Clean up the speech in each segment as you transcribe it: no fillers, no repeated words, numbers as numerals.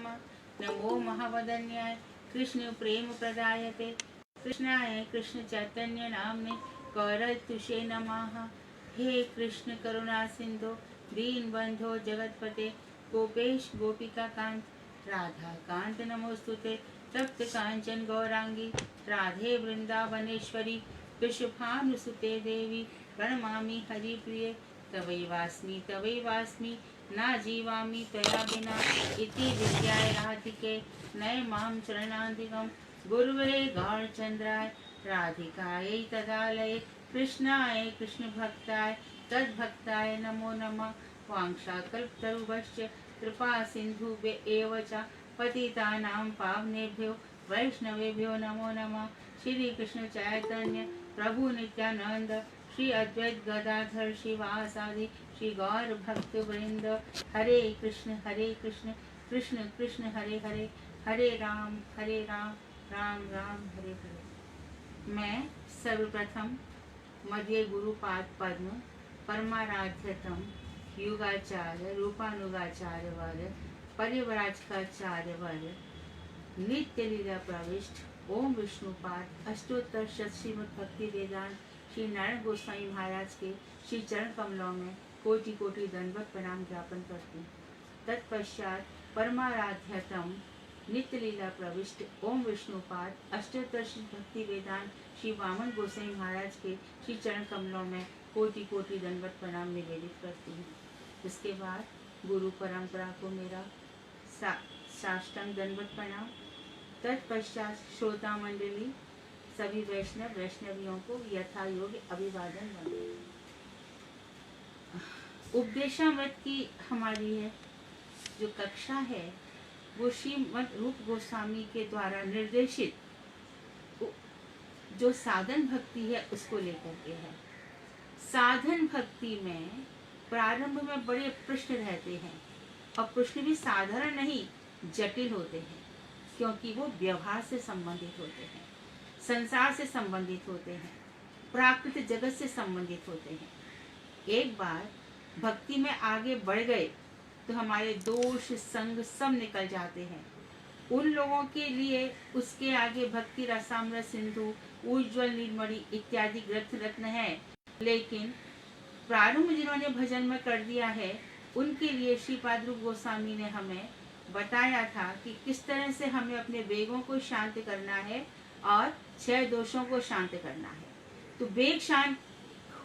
नमः। नमो महावदन्याय कृष्ण प्रेम प्रदायते कृष्णाय कृष्ण चैतन्य नामने गौरतुषे नमः। हे कृष्ण करुणा सिंधु दीन बंधो जगतपते गोपेश गोपिका कांत राधा कांत नमोस्तुते। तप्त कांचन गौरांगी राधे वृंदावनेश्वरी कृष्णानुसुते देवी प्रणमामि हरिप्रिये। तवैवास्मि न जीवामि त्वया विना इति विद्याय राधिके नय मां शरणान्तिकं गुरुवे गौरचन्द्राय राधिकायै तदालये कृष्णाय कृष्णभक्ताय तद्भक्ताय नमो नमः। वाञ्छाकल्पतरुभ्यश्च कृपा सिन्धुभ्य च पतितानां पावनेभ्यो वैष्णवेभ्यो नमो नमः। श्री कृष्ण चैतन्य प्रभु नित्यानंद श्री अद्वैत गदाधर शिवासादि श्री गौर भक्त वृंद हरे कृष्ण कृष्ण कृष्ण हरे हरे हरे राम राम राम हरे हरे। मैं सर्वप्रथम मध्य गुरुपाद पद्म परमाराध्यतम युगाचार्य रूपानुगाचार्य वर परिवराजकाचार्य वर नित्य लीला प्रविष्ट ओम विष्णुपाद अष्टोत्तर श्रीमद् भक्ति वेदांत श्री नारायण गोस्वामी महाराज के श्री चरण कमलों में कोटि कोटि दंडवत प्रणाम ज्ञापन करती हूँ। तत्पश्चात परमाराध्यतम नित्य लीला प्रविष्ट ओम विष्णुपाद अष्टोत्तर श्री भक्ति वेदांत श्री वामन गोसाई महाराज के श्री चरण कमलों में कोटि कोटि दंडवत प्रणाम निवेदित करती हूँ। इसके बाद गुरु परंपरा को मेरा साष्टांग दंडवत प्रणाम। तत्पश्चात श्रोता मंडली सभी वैष्णवियों को यथा योग्य अभिवादन वंदे। उपदेशामृत की हमारी है जो कक्षा है वो श्रीमद रूप गोस्वामी के द्वारा निर्देशित जो साधन भक्ति है उसको लेकर के है। साधन भक्ति में प्रारंभ में बड़े प्रश्न रहते हैं और प्रश्न भी साधारण नहीं जटिल होते हैं, क्योंकि वो व्यवहार से संबंधित होते हैं, संसार से संबंधित होते हैं, प्राकृतिक जगत से संबंधित होते हैं। एक बार भक्ति में आगे बढ़ गए तो हमारे दोष संग सब निकल जाते हैं। उन लोगों के लिए उसके आगे भक्ति रसामृत सिंधु उज्ज्वल नीलमणि इत्यादि ग्रंथ रत्न है, लेकिन प्रारंभ जिन्होंने भजन में कर दिया है उनके लिए श्रीपाद रूप गोस्वामी ने हमें बताया था कि किस तरह से हमें अपने वेगों को शांत करना है और 6 दोषों को शांत करना है। तो वेग शांत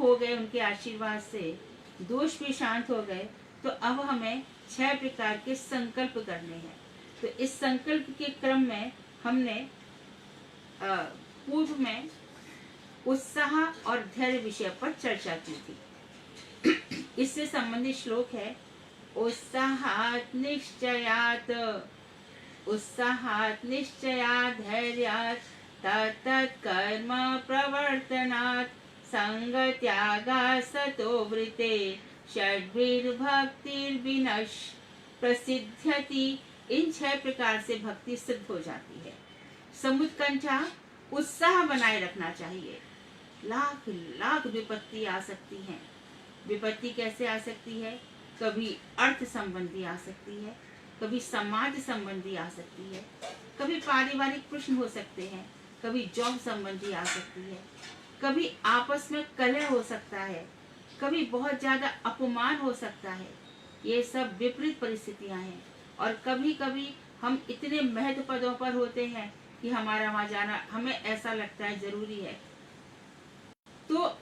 हो गए उनके आशीर्वाद से, दोष भी शांत हो गए, तो अब हमें 6 प्रकार के संकल्प करने हैं। तो इस संकल्प के क्रम में हमने पूर्व में उत्साह और धैर्य विषय पर चर्चा की थी। इससे संबंधित श्लोक है उत्साहात् निश्चयात् धैर्यात् तत्तत् कर्म प्रवर्तनात् संगत्यागात् सतो वृते षड्भिर्भक्तिर्विनश् प्रसिद्ध्यति। इन 6 प्रकार से भक्ति सिद्ध हो जाती है। समुत्कंठा उत्साह बनाए रखना चाहिए। लाख लाख विपत्ति आ सकती हैं। विपत्ति कैसे आ सकती है? कभी अर्थ संबंधी आ सकती है, कभी समाज संबंधी आ सकती है, कभी पारिवारिक प्रश्न हो सकते हैं, कभी जॉब संबंधी आ सकती है, कभी आपस में कलह हो सकता है, कभी बहुत ज्यादा अपमान हो सकता है। ये सब विपरीत परिस्थितियां हैं। और कभी कभी हम इतने महत्व पदों पर होते हैं कि हमारा वहां जाना हमें ऐसा लगता है जरूरी है। तो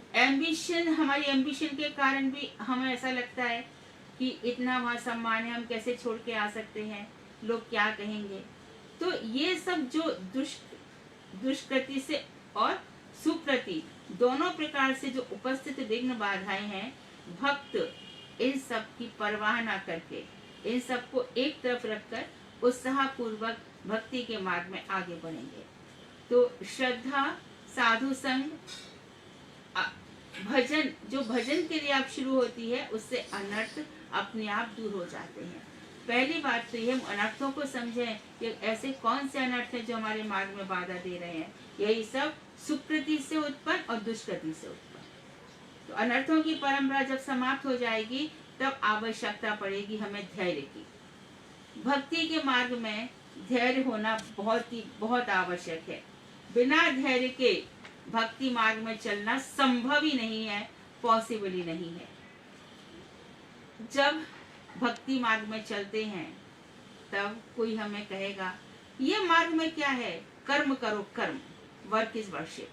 हमारी एम्बिशन के कारण भी हमें ऐसा लगता है कि इतना वहां सम्मान है, हम कैसे छोड़ के आ सकते हैं, लोग क्या कहेंगे। तो ये सब जो दुष्कृति से और सुकृति दोनों प्रकार से जो उपस्थित विघ्न बाधाएं हैं, भक्त इन सब की परवाह ना करके इन सबको एक तरफ रखकर उत्साह पूर्वक भक्ति के मार्ग में आगे बढ़ेंगे। तो श्रद्धा, साधु संग, भजन जो भजन के लिए आप शुरू होती है उससे अनर्थ अपने आप दूर हो जाते हैं। पहली बात तो ये हम अनर्थों को समझें कि ऐसे कौन से अनर्थ हैं जो हमारे मार्ग में बाधा दे रहे हैं। यही सब सुकृति से उत्पन्न और दुष्कृति से उत्पन्न। तो अनर्थों की परंपरा जब समाप्त हो जाएगी तब आवश्यकता पड़ेगी हमें धैर्य की। भक्ति के मार्ग में धैर्य होना बहुत आवश्यक है। बिना धैर्य के भक्ति मार्ग में चलना संभव ही नहीं है, पॉसिबल ही नहीं है। जब भक्ति मार्ग में चलते हैं तब कोई हमें कहेगा ये मार्ग में क्या है, कर्म करो, कर्म, वर्क इज वर्शिप,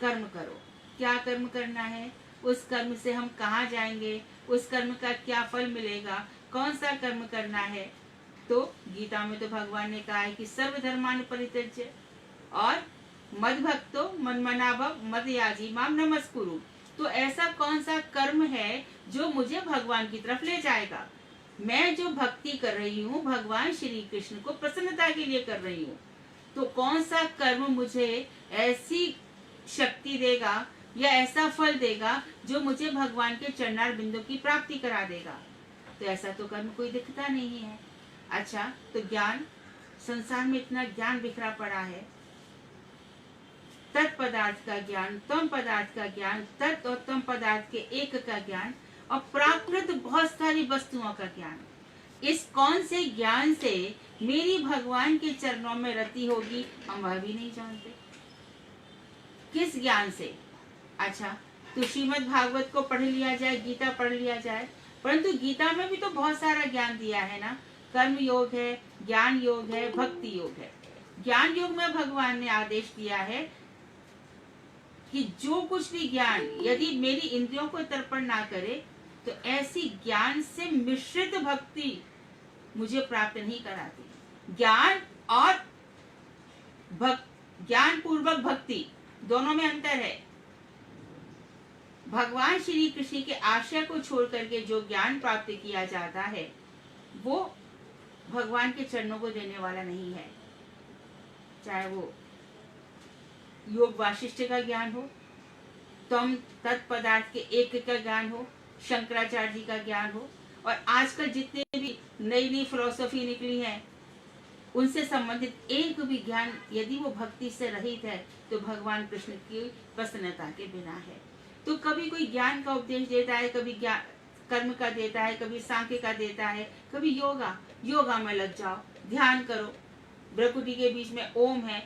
कर्म करो। क्या कर्म करना है, उस कर्म से हम कहाँ जाएंगे, उस कर्म का क्या फल मिलेगा, कौन सा कर्म करना है। तो गीता में तो भगवान ने कहा है कि सर्वधर्मान परित्यज्य और मद भक्तो मन्मनाभव मद याजी माम नमस्कुरु। तो ऐसा कौन सा कर्म है जो मुझे भगवान की तरफ ले जाएगा। मैं जो भक्ति कर रही हूँ भगवान श्री कृष्ण को प्रसन्नता के लिए कर रही हूँ, तो कौन सा कर्म मुझे ऐसी शक्ति देगा या ऐसा फल देगा जो मुझे भगवान के चरणार बिंदु की प्राप्ति करा देगा। तो ऐसा तो कर्म कोई दिखता नहीं है। अच्छा, तो ज्ञान, संसार में इतना ज्ञान बिखरा पड़ा है, तत्पदार्थ का ज्ञान, तम पदार्थ का ज्ञान, तत् और तम पदार्थ के एक का ज्ञान और प्राकृत बहुत सारी वस्तुओं का ज्ञान। इस कौन से ज्ञान से मेरी भगवान के चरणों में रति होगी, हम वह भी नहीं जानते। किस ज्ञान से? अच्छा, तो श्रीमद् भागवत को पढ़ लिया जाए, गीता पढ़ लिया जाए, परंतु गीता में भी तो बहुत सारा ज्ञान दिया है ना। कर्म योग है, ज्ञान योग है, भक्ति योग है। ज्ञान योग में भगवान ने आदेश दिया है कि जो कुछ भी ज्ञान यदि मेरी इंद्रियों को तर्पण ना करे तो ऐसी ज्ञान से मिश्रित भक्ति मुझे प्राप्त नहीं कराती। ज्ञान और ज्ञान पूर्वक भक्ति दोनों में अंतर है। भगवान श्री कृष्ण के आशय को छोड़ करके जो ज्ञान प्राप्त किया जाता है वो भगवान के चरणों को देने वाला नहीं है। चाहे वो योग वाशिष्ठ का ज्ञान हो, तम तत्पदार्थ के एक का ज्ञान हो, शंकराचार्य जी का ज्ञान हो, और आजकल जितने भी नई नई फिलोसफी निकली है उनसे संबंधित एक भी ज्ञान यदि वो भक्ति से रहित है तो भगवान कृष्ण की प्रसन्नता के बिना है। तो कभी कोई ज्ञान का उपदेश देता है, कभी कर्म का देता है, कभी सांख्य का देता है, कभी योगा में लग जाओ, ध्यान करो। भ्रकुटी के बीच में ओम है,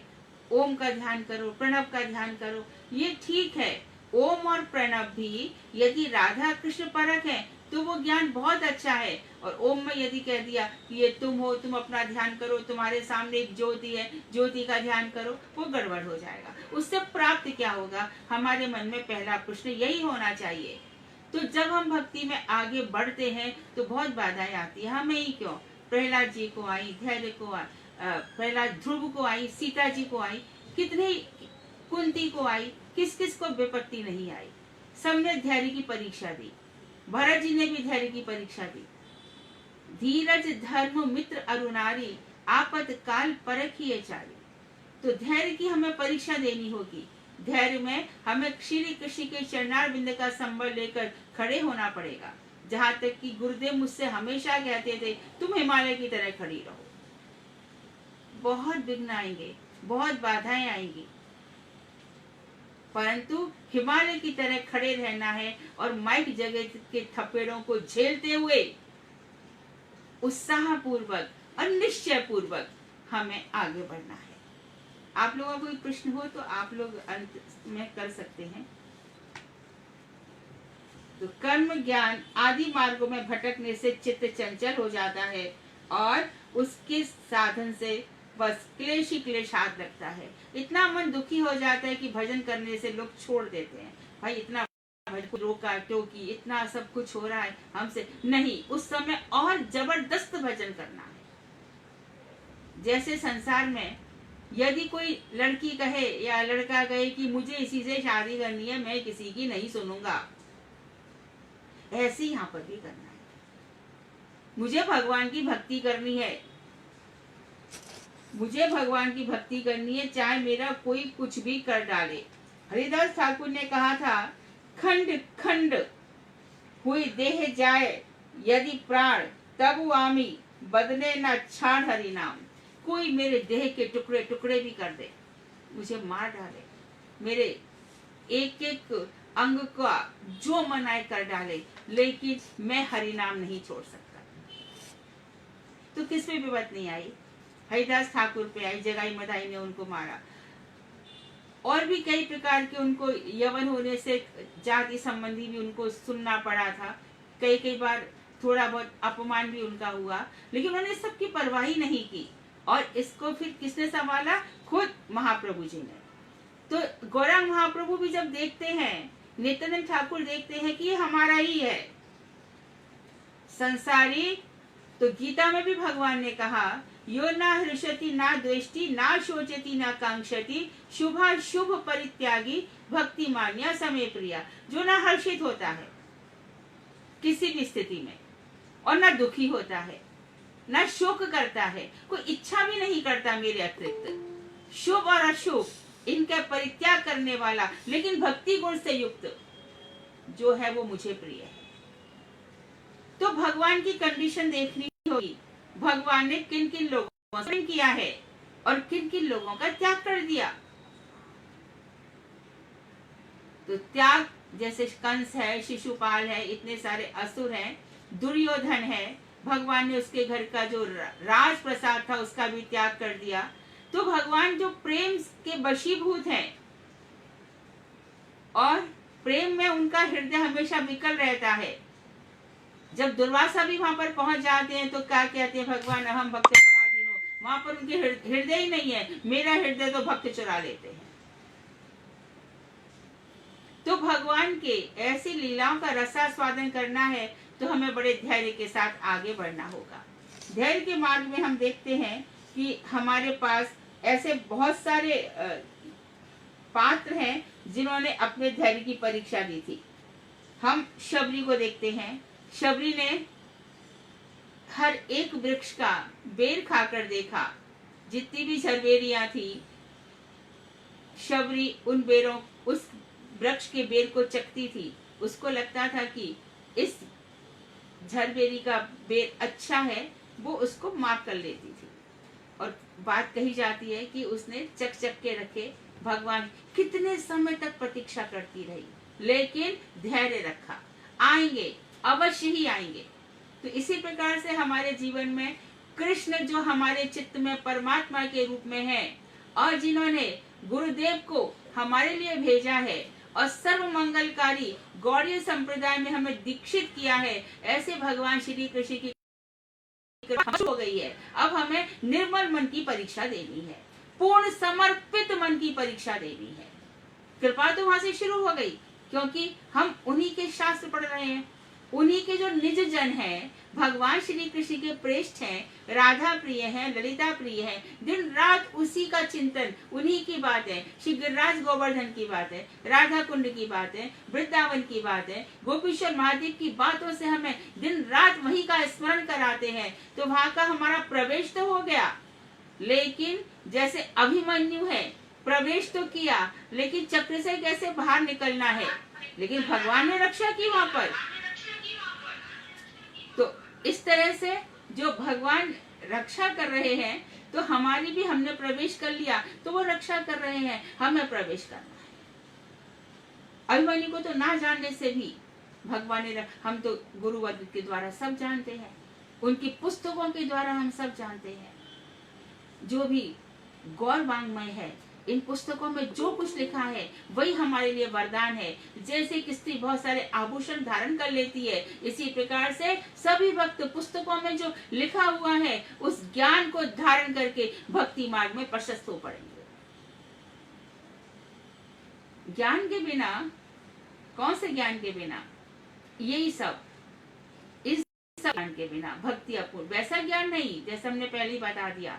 ओम का ध्यान करो, प्रणव का ध्यान करो। ये ठीक है, ओम और प्रणव भी यदि राधा कृष्ण परक है तो वो ज्ञान बहुत अच्छा है। और ओम में यदि कह दिया कि ये तुम हो, तुम अपना ध्यान करो, तुम्हारे सामने एक ज्योति है, ज्योति का ध्यान करो, वो गड़बड़ हो जाएगा। उससे प्राप्त क्या होगा? हमारे मन में पहला प्रश्न यही होना चाहिए। तो जब हम भक्ति में आगे बढ़ते हैं तो बहुत बाधाएं आती है। हमें ही क्यों, प्रहलाद जी को आई, धैर्य को आई, प्रहलाद ध्रुव को आई, सीता जी को आई, कितने कुंती को आई, किस किस को विपत्ति नहीं आई। सबने धैर्य की परीक्षा दी, भरत जी ने भी धैर्य की परीक्षा दी। धीरज धर्म मित्र अरुणारी, आपत काल परखिए चारी। तो धैर्य की हमें परीक्षा देनी होगी। धैर्य में हमें श्री कृष्ण के चरणार बिंद का संबल लेकर खड़े होना पड़ेगा। जहाँ तक कि गुरुदेव मुझसे हमेशा कहते थे तुम हिमालय की तरह खड़ी रहो। बहुत विघ्न आएंगे, बहुत बाधाएं आएंगी, परंतु हिमालय की तरह खड़े रहना है और माइक जगत के थपेड़ों को झेलते हुए उत्साह पूर्वक और निश्चय पूर्वक हमें आगे बढ़ना है। आप लोगों का कोई प्रश्न हो तो आप लोग अंत में कर सकते हैं। तो कर्म ज्ञान आदि मार्गों में भटकने से चित्त चंचल हो जाता है और उसके साधन से बस क्लेश ही क्लेश हाथ लगता है। इतना मन दुखी हो जाता है कि भजन करने से लोग छोड़ देते हैं। भाई इतना भजन रोका टोकी, इतना सब कुछ हो रहा है हमसे नहीं, उस समय और जबरदस्त भजन करना है। जैसे संसार में यदि कोई लड़की कहे या लड़का कहे कि मुझे इसी से शादी करनी है, मैं किसी की नहीं सुनूंगा, ऐसे यहाँ पर भी करना है। मुझे भगवान की भक्ति करनी है, मुझे भगवान की भक्ति करनी है, चाहे मेरा कोई कुछ भी कर डाले। हरिदास ठाकुर ने कहा था, खंड खंड हुई देह जाए यदि प्राण, तब आमी बदले न छाड़ हरि नाम। कोई मेरे देह के टुकड़े टुकड़े भी कर दे, मुझे मार डाले, मेरे एक एक अंग का जो मनाए कर डाले, लेकिन मैं हरि नाम नहीं छोड़ सकता। तो किस पे विपत नहीं आई? हरिदास ठाकुर पे आई, जगाई मधाई ने उनको मारा। और भी कई प्रकार के उनको यवन होने से जाति संबंधी भी उनको सुनना पड़ा था। कई बार थोड़ा बहुत अपमान भी उनका हुआ, लेकिन उन्होंने सबकी परवाह ही नहीं की। और इसको फिर किसने संभाला? खुद महाप्रभु जी ने। तो गौरांग महाप्रभु भी जब देखते हैं, नित्यानंद ठाकुर देखते हैं कि ये हमारा ही है संसारी, तो गीता में भी भगवान ने कहा, यो ना हृष्यति ना द्वेष्टि ना शोचति ना कांक्षति शुभा शुभ परित्यागी भक्ति मान्या समय प्रिया। जो ना हर्षित होता है किसी भी स्थिति में, और ना दुखी होता है, ना शोक करता है, कोई इच्छा भी नहीं करता मेरे अतिरिक्त, शुभ और अशुभ इनका परित्याग करने वाला, लेकिन भक्ति गुण से युक्त जो है वो मुझे प्रिय है। तो भगवान की कंडीशन देखनी होगी, भगवान ने किन किन लोगों से किया है और किन किन लोगों का त्याग कर दिया। तो त्याग, जैसे कंस है, शिशुपाल है, इतने सारे असुर हैं, दुर्योधन है, भगवान ने उसके घर का जो राज प्रसाद था उसका भी त्याग कर दिया। तो भगवान जो प्रेम के वशीभूत हैं और प्रेम में उनका हृदय हमेशा विकल रहता है। जब दुर्वासा भी वहां पर पहुंच जाते हैं तो क्या कहते हैं? भगवान अहम भक्त पराधीनो। वहां पर उनके हृदय ही नहीं है, मेरा हृदय तो भक्त चुरा लेते हैं। तो भगवान के ऐसी लीलाओं का रसास्वादन करना है तो हमें बड़े धैर्य के साथ आगे बढ़ना होगा। धैर्य के मार्ग में हम देखते हैं कि हमारे पास ऐसे बहुत सारे पात्र हैं जिन्होंने अपने धैर्य की परीक्षा दी थी। हम शबरी को देखते हैं। शबरी ने हर एक वृक्ष का बेर खाकर देखा, जितनी भी झरबेरियां थी, शबरी उन बेरों, उस वृक्ष के बेर को चखती थी। उसको लगता था कि इस झरबेरी का बेर अच्छा है, वो उसको माफ कर लेती थी। और बात कही जाती है कि उसने चक चक के रखे, भगवान कितने समय तक प्रतीक्षा करती रही, लेकिन धैर्य रखा, आएंगे, अवश्य ही आएंगे। तो इसी प्रकार से हमारे जीवन में कृष्ण जो हमारे चित्त में परमात्मा के रूप में है और जिन्होंने गुरुदेव को हमारे लिए भेजा है और सर्व मंगलकारी गौड़ीय संप्रदाय में हमें दीक्षित किया है, ऐसे भगवान श्री कृष्ण की हो गई है। अब हमें निर्मल मन की परीक्षा देनी है, पूर्ण समर्पित मन की परीक्षा देनी है। कृपा तो वहां से शुरू हो गई, क्योंकि हम उन्हीं के शास्त्र पढ़ रहे हैं, उन्हीं के जो निज जन हैं, भगवान श्री कृष्ण के प्रेष्ठ हैं, राधा प्रिय हैं, ललिता प्रिय हैं। दिन रात उसी का चिंतन, उन्हीं की बात है। श्री गिरिराज गोवर्धन की बात है, राधा कुंड की बात है, वृंदावन की बात है, गोपीश्वर महादेव की बातों से हमें दिन रात वही का स्मरण कराते हैं। तो वहां का हमारा प्रवेश तो हो गया, लेकिन जैसे अभिमन्यु है, प्रवेश तो किया, लेकिन चक्र से कैसे बाहर निकलना है, लेकिन भगवान ने रक्षा की वहां पर। तो इस तरह से जो भगवान रक्षा कर रहे हैं, तो हमारी भी, हमने प्रवेश कर लिया तो वो रक्षा कर रहे हैं, हमें प्रवेश करना है। अभिमन्यु को तो ना जानने से भी भगवान ने, हम तो गुरुवर्ग के द्वारा सब जानते हैं, उनकी पुस्तकों के द्वारा हम सब जानते हैं। जो भी गौर वांग्मय है, इन पुस्तकों में जो कुछ लिखा है वही हमारे लिए वरदान है। जैसे कि स्त्री बहुत सारे आभूषण धारण कर लेती है, इसी प्रकार से सभी भक्त पुस्तकों में जो लिखा हुआ है उस ज्ञान को धारण करके भक्ति मार्ग में प्रशस्त हो पड़ेंगे। ज्ञान के बिना, कौन से ज्ञान के बिना? यही सब, इस सब ज्ञान के बिना भक्ति अपूर्ण। वैसा ज्ञान नहीं, जैसे हमने पहले ही बता दिया,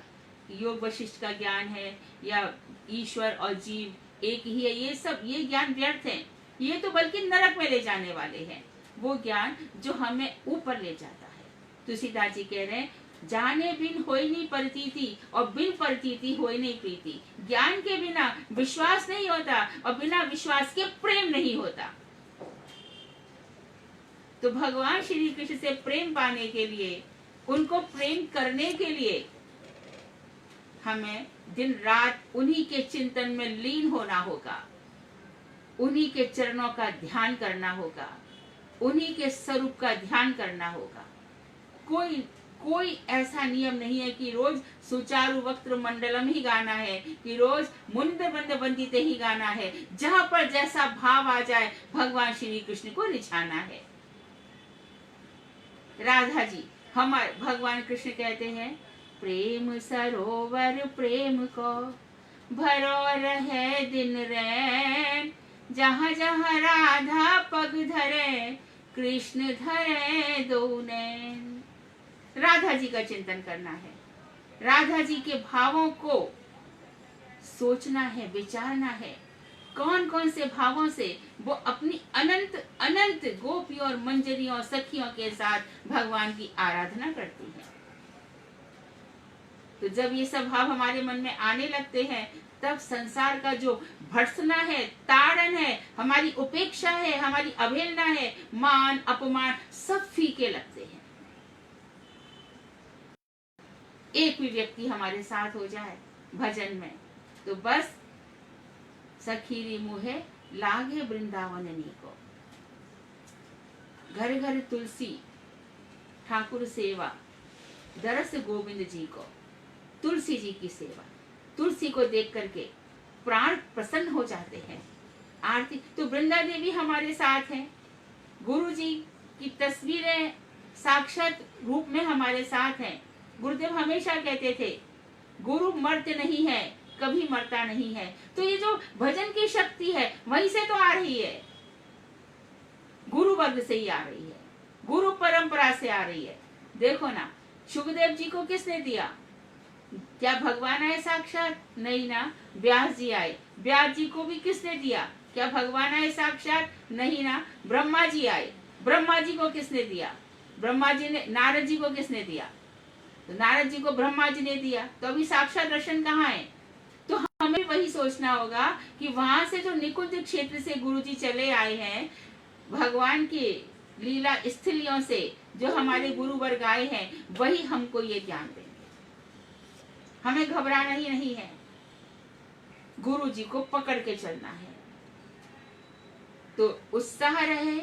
योग वशिष्ठ का ज्ञान है या ईश्वर और जीव एक ही है, ये सब, ये ज्ञान व्यर्थ है। ये तो बल्कि नरक में ले जाने वाले हैं। वो ज्ञान जो हमें ऊपर ले जाता है। तुलसीदास जी कह रहे हैं, जाने बिन होई नहीं प्रतीति और बिन प्रतीति होई नहीं प्रीति। ज्ञान के बिना विश्वास नहीं होता और बिना विश्वास के प्रेम नहीं होता। तो भगवान श्री कृष्ण से प्रेम पाने के लिए, उनको प्रेम करने के लिए हमें दिन रात उन्हीं के चिंतन में लीन होना होगा, उन्हीं के चरणों का ध्यान करना होगा, उन्हीं के स्वरूप का ध्यान करना होगा। कोई कोई ऐसा नियम नहीं है कि रोज सुचारु वक्त्र मंडलम ही गाना है, कि रोज मुंद बंद बंदिते ही गाना है। जहां पर जैसा भाव आ जाए भगवान श्री कृष्ण को रिझाना है। राधा जी, हमारे भगवान कृष्ण कहते हैं, प्रेम सरोवर प्रेम को भरो रहे दिन रैन, जहाँ जहाँ राधा पग धरे कृष्ण धरे दो नैन। राधा जी का चिंतन करना है, राधा जी के भावों को सोचना है, विचारना है। कौन कौन से भावों से वो अपनी अनंत अनंत गोपियों और मंजरियों और सखियों के साथ भगवान की आराधना करती है। तो जब ये सब भाव हमारे मन में आने लगते हैं, तब संसार का जो भर्त्सना है, ताड़न है, हमारी उपेक्षा है, हमारी अवहेलना है, मान अपमान, सब फीके लगते हैं। एक भी व्यक्ति हमारे साथ हो जाए भजन में, तो बस सखीरी मुहे लागे वृंदावननी को। घर घर तुलसी ठाकुर सेवा, दरस गोविंद जी को। तुलसी जी की सेवा, तुलसी को देख करके प्राण प्रसन्न हो जाते हैं। आरती तो वृंदा देवी हमारे साथ हैं, गुरु जी की तस्वीरें साक्षात रूप में हमारे साथ हैं। गुरुदेव हमेशा कहते थे, गुरु मर्त्य नहीं है, कभी मरता नहीं है। तो ये जो भजन की शक्ति है वहीं से तो आ रही है, गुरु वर्ग से ही आ रही है, गुरु परंपरा से आ रही है। देखो ना, सुखदेव जी को किसने दिया? क्या भगवान आए साक्षात? नहीं ना, व्यास जी आए। व्यास जी को भी किसने दिया? क्या भगवान आए साक्षात? नहीं ना, ब्रह्मा जी आए। ब्रह्मा जी को किसने दिया? ब्रह्मा जी ने नारद जी को किसने दिया? तो नारद जी को ब्रह्मा जी ने दिया। तो अभी साक्षात दर्शन कहाँ है? तो हमें वही सोचना होगा कि वहां से जो निकुंज क्षेत्र से गुरु जी चले आए हैं, भगवान की लीला स्थलियों से जो हमारे गुरु वर्ग आए हैं, वही हमको ये ज्ञान देंगे। हमें घबराना ही नहीं है, गुरु जी को पकड़ के चलना है। तो उत्साह रहे,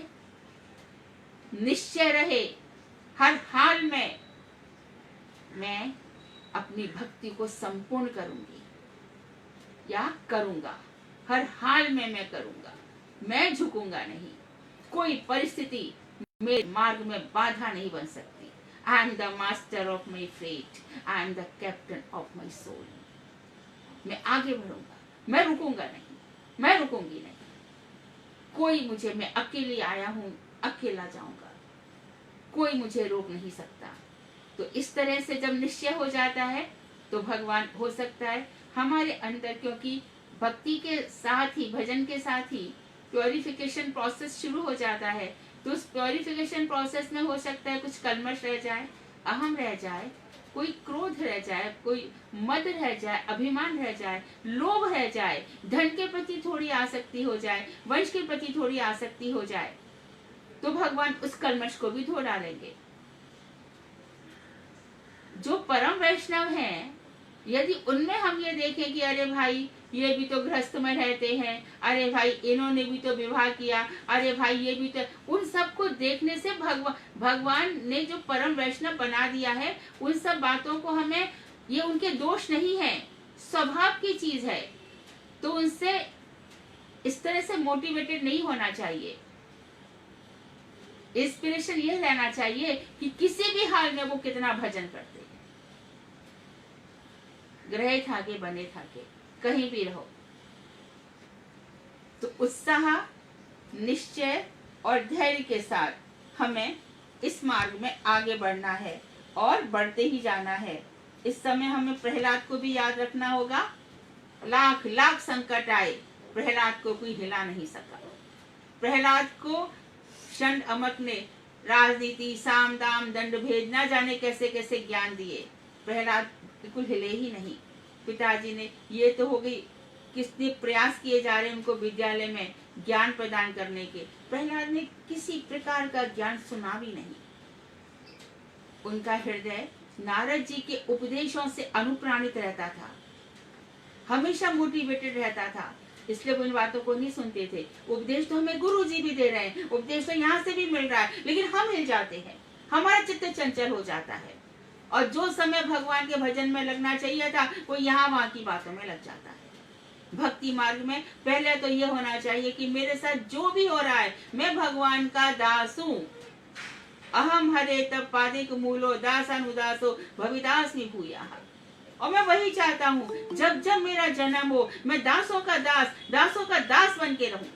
निश्चय रहे, हर हाल में मैं अपनी भक्ति को संपूर्ण करूंगी या करूंगा। हर हाल में मैं करूंगा, मैं झुकूंगा नहीं। कोई परिस्थिति मेरे मार्ग में बाधा नहीं बन सकती। I am the master of my fate. I am the captain of my soul. मैं आगे बढ़ूंगा, मैं रुकूंगा नहीं, मैं रुकूंगी नहीं। कोई मुझे, मैं अकेली आया हूं, अकेला जाऊंगा, कोई मुझे रोक नहीं सकता। तो इस तरह से जब निश्चय हो जाता है, तो भगवान हो सकता है हमारे अंदर, क्योंकि भक्ति के साथ ही, भजन के साथ ही प्योरिफिकेशन प्रोसेस शुरू हो जाता है। तो उस प्योरिफिकेशन प्रोसेस में हो सकता है कुछ कल्मश रह जाए, अहम रह जाए, कोई क्रोध रह जाए, कोई मद रह जाए, अभिमान रह जाए, लोभ रह जाए, धन के प्रति थोड़ी आसक्ति हो जाए, वंश के प्रति थोड़ी आसक्ति हो जाए, तो भगवान उस कल्मश को भी धो डालेंगे। जो परम वैष्णव हैं, यदि उनमें हम ये देखें कि अरे भाई ये भी तो गृहस्थ में रहते हैं, अरे भाई इन्होंने भी तो विवाह किया, अरे भाई ये भी तो, उन सब को देखने से भगवान ने जो परम वैष्णव बना दिया है, उन सब बातों को हमें, ये उनके दोष नहीं है, स्वभाव की चीज है। तो उनसे इस तरह से मोटिवेटेड नहीं होना चाहिए। इंस्पिरेशन ये लेना चाहिए कि किसी भी हाल में वो कितना भजन करते हैं। ग्रहे थाके बने थाके, कहीं भी रहो। तो उत्साह, निश्चय और धैर्य के साथ हमें इस मार्ग में आगे बढ़ना है और बढ़ते ही जाना है। इस समय हमें प्रहलाद को भी याद रखना होगा। लाख लाख संकट आए, प्रहलाद को कोई हिला नहीं सका। प्रहलाद को षंड अमक ने राजनीति, साम दाम दंड भेद ना जाने कैसे कैसे ज्ञान दिए, प्रहलाद बिल्कुल हिले ही नहीं। पिताजी ने, ये तो हो गई, कितने प्रयास किए जा रहे हैं उनको विद्यालय में ज्ञान प्रदान करने के, प्रहलाद ने किसी प्रकार का ज्ञान सुना भी नहीं। उनका हृदय नारद जी के उपदेशों से अनुप्राणित रहता था, हमेशा मोटिवेटेड रहता था, इसलिए वो इन बातों को नहीं सुनते थे। उपदेश तो हमें गुरु जी भी दे रहे हैं, उपदेश तो यहाँ से भी मिल रहा है, लेकिन हम हिल जाते हैं, हमारा चित्त चंचल हो जाता है। और जो समय भगवान के भजन में लगना चाहिए था वो यहाँ वहाँ की बातों में लग जाता है। भक्ति मार्ग में पहले तो ये होना चाहिए कि मेरे साथ जो भी हो रहा है मैं भगवान का दास हूँ। अहम हरे तब पादिक मूलो दासानुदासो भविदास भूया। और मैं वही चाहता हूँ जब जब मेरा जन्म हो मैं दासों का दास बन के रहूं।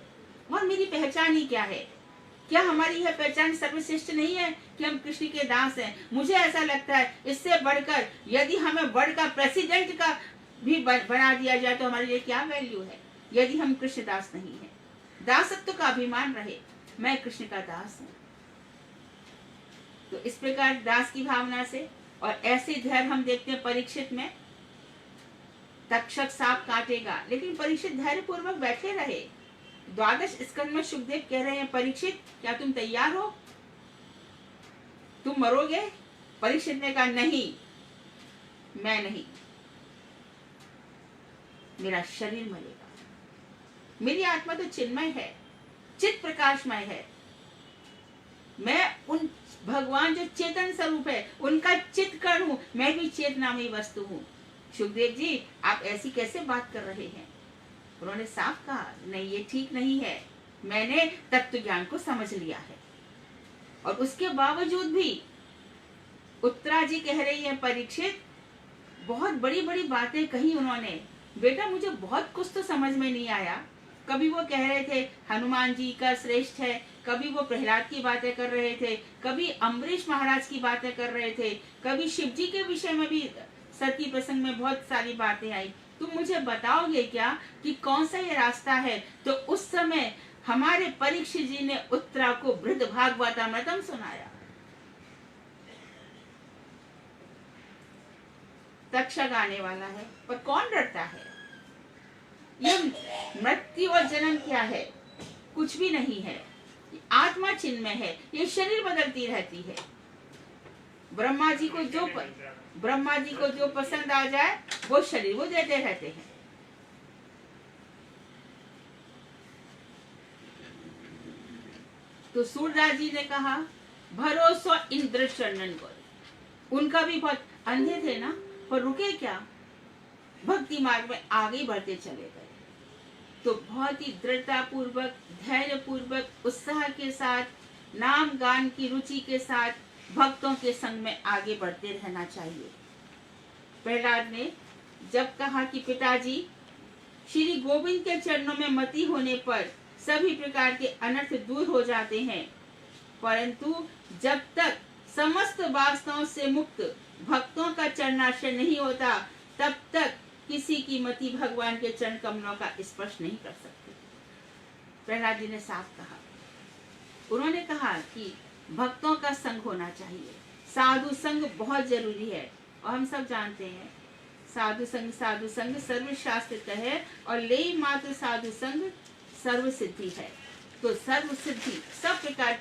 और मेरी पहचान ही क्या है? क्या हमारी यह पहचान सर्वश्रेष्ठ नहीं है कि हम कृष्ण के दास हैं? मुझे ऐसा लगता है इससे बढ़कर यदि हमें वर्ल्ड का प्रेसिडेंट का भी बना दिया जाए तो हमारे लिए क्या वैल्यू है, यदि हम कृष्ण दास नहीं है। दासत्व का अभिमान रहे, मैं कृष्ण का दास हूँ। तो इस प्रकार दास की भावना से और ऐसे धैर्य हम देखते हैं परीक्षित में। तक्षक सांप काटेगा लेकिन परीक्षित धैर्य पूर्वक बैठे रहे। द्वादश स्कंद में सुखदेव कह रहे हैं परीक्षित क्या तुम तैयार हो, तुम मरोगे? परीक्षित ने कहा नहीं, मैं नहीं, मेरा शरीर मरेगा, मेरी आत्मा तो चिन्मय है, चित प्रकाशमय है। मैं उन भगवान जो चेतन स्वरूप है उनका चित कण हूँ, मैं भी चेतनामयी वस्तु हूँ। सुखदेव जी आप ऐसी कैसे बात कर रहे हैं? उन्होंने साफ कहा नहीं ये ठीक नहीं है, मैंने तत्व ज्ञान को समझ लिया है। और उसके बावजूद भी उत्तरा जी कह रही है परीक्षित बहुत बड़ी बड़ी बातें कही उन्होंने, बेटा मुझे बहुत कुछ तो समझ में नहीं आया। कभी वो कह रहे थे हनुमान जी का श्रेष्ठ है, कभी वो प्रहलाद की बातें कर रहे थे, कभी अम्बरीश महाराज की बातें कर रहे थे, कभी शिव जी के विषय में भी सती प्रसंग में बहुत सारी बातें आई। तुम मुझे बताओगे क्या कि कौन सा ये रास्ता है? तो उस समय हमारे परीक्षित जी ने उत्तरा को वृद्ध भागवतामृतम सुनाया। तक्षक आने वाला है पर कौन डरता है? ये मृत्यु और जन्म क्या है? कुछ भी नहीं है। आत्मा चिन्मय है, ये शरीर बदलती रहती है। ब्रह्मा जी को जो पसंद आ जाए वो शरीर वो देते रहते हैं। तो सूरदास जी ने कहा भरोसा इंद्र चरणन को। उनका भी बहुत अंधे थे ना, पर रुके क्या, भक्ति मार्ग में आगे बढ़ते चले गए। तो बहुत ही दृढ़ता पूर्वक, धैर्य पूर्वक, उत्साह के साथ, नाम गान की रुचि के साथ भक्तों के संग में आगे बढ़ते रहना चाहिए। प्रहलाद ने जब कहा कि पिताजी श्री गोविंद के चरणों में मति होने पर सभी प्रकार के अनर्थ दूर हो जाते हैं, परंतु जब तक समस्त वासनाओं से मुक्त भक्तों का चरणाश्रय नहीं होता तब तक किसी की मति भगवान के चरण कमलों का स्पर्श नहीं कर सकती। प्रहलाद जी ने साफ कहा। उन्होंने कहा कि भक्तों का संग होना चाहिए, साधु संग बहुत जरूरी है। और हम सब जानते हैं साधु संग सर्व शास्त्र है और ले मात्र साधु संग सर्व सिद्धि है। तो सर्व सिद्धि, सब प्रकार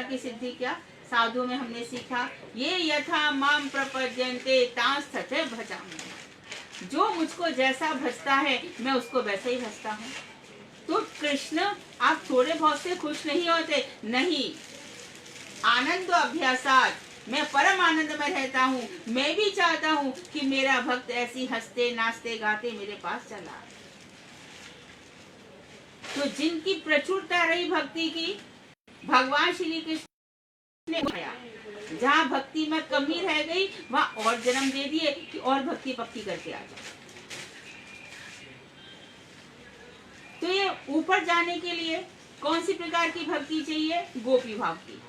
की सिद्धि क्या? साधु में हमने सीखा ये यथा माम प्रपद्यन्ते तांस तथे भजामि। जो मुझको जैसा भजता है मैं उसको वैसे ही भजता हूँ। तो कृष्ण आप थोड़े बहुत से खुश नहीं होते, नहीं, आनंद अभ्यासात मैं परम आनंद में रहता हूँ। मैं भी चाहता हूँ कि मेरा भक्त ऐसी हंसते नाचते गाते मेरे पास चला। तो जिनकी प्रचुरता रही भक्ति की, भगवान श्री कृष्ण ने बताया जहाँ भक्ति में कमी रह गई वहाँ और जन्म दे दिए कि और भक्ति पक्की करके आ जाए। तो ये ऊपर जाने के लिए कौन सी प्रकार की भक्ति चाहिए? गोपी भाव की।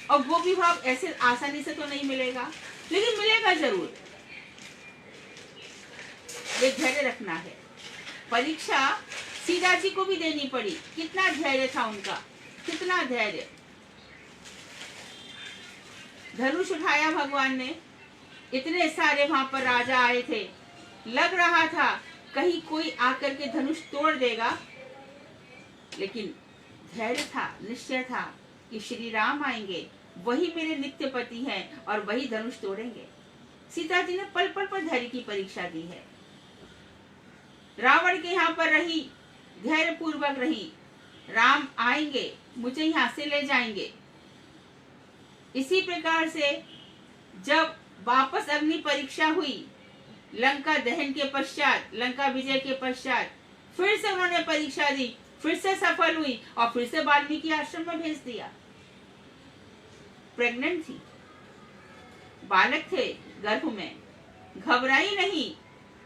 और गोपी भाव ऐसे आसानी से तो नहीं मिलेगा, लेकिन मिलेगा जरूर। ये धैर्य रखना है। परीक्षा सीता जी को भी देनी पड़ी, कितना धैर्य था उनका, कितना धैर्य। धनुष उठाया भगवान ने, इतने सारे वहां पर राजा आए थे, लग रहा था कहीं कोई आकर के धनुष तोड़ देगा, लेकिन धैर्य था, निश्चय था कि श्री राम आएंगे, वही मेरे नित्य पति हैं और वही धनुष तोड़ेंगे। सीता जी ने पल पल पर धैर्य की परीक्षा दी है। रावण के यहाँ पर रही, धैर्य पूर्वक रही, राम आएंगे, मुझे यहाँ से ले जाएंगे। इसी प्रकार से जब वापस अग्नि परीक्षा हुई, लंका दहन के पश्चात, लंका विजय के पश्चात फिर से उन्होंने परीक्षा दी, फिर से सफल हुई और फिर से वाल्मीकि आश्रम में भेज दिया। प्रेग्नेंट थी, बालक थे गर्भ में, घबराई नहीं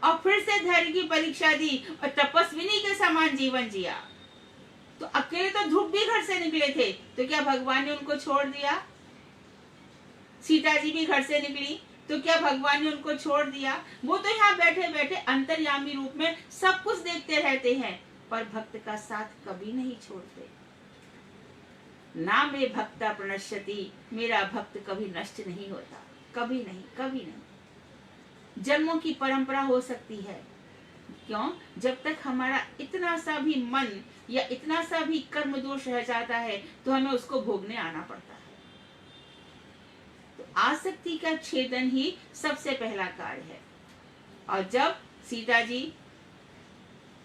और फिर से धैर्य की परीक्षा दी और तपस्विनी के समान जीवन जिया। तो अकेले तो ध्रुव भी घर से निकले थे, तो क्या भगवान ने उनको छोड़ दिया? सीता जी भी घर से निकली, तो क्या भगवान ने उनको छोड़ दिया? वो तो यहाँ बैठे बैठे अंतर्यामी रूप में सब कुछ देखते रहते हैं, पर भक्त का साथ कभी नहीं छोड़ते। ना मे भक्ता प्रणश्यति, मेरा भक्त कभी नष्ट नहीं होता, कभी नहीं, कभी नहीं। जन्मों की परंपरा हो सकती है, क्यों? जब तक हमारा इतना सा भी मन या इतना सा भी कर्म दोष रह जाता है तो हमें उसको भोगने आना पड़ता है। तो आसक्ति का छेदन ही सबसे पहला कार्य है। और जब सीता जी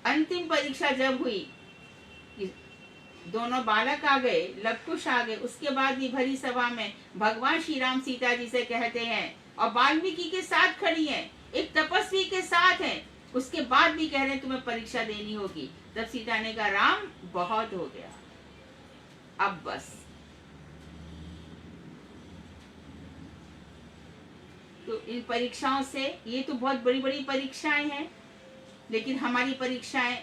अंतिम परीक्षा जब हुई, दोनों बालक आ गए, लवकुश आ गए, उसके बाद भी भरी सभा में भगवान श्री राम सीता जी से कहते हैं, और वाल्मीकि के साथ खड़ी हैं, एक तपस्वी के साथ हैं, उसके बाद भी कह रहे हैं तुम्हें परीक्षा देनी होगी। तब सीता ने कहा राम बहुत हो गया, अब बस। तो इन परीक्षाओं से, ये तो बहुत बड़ी बड़ी परीक्षाएं हैं, लेकिन हमारी परीक्षाएं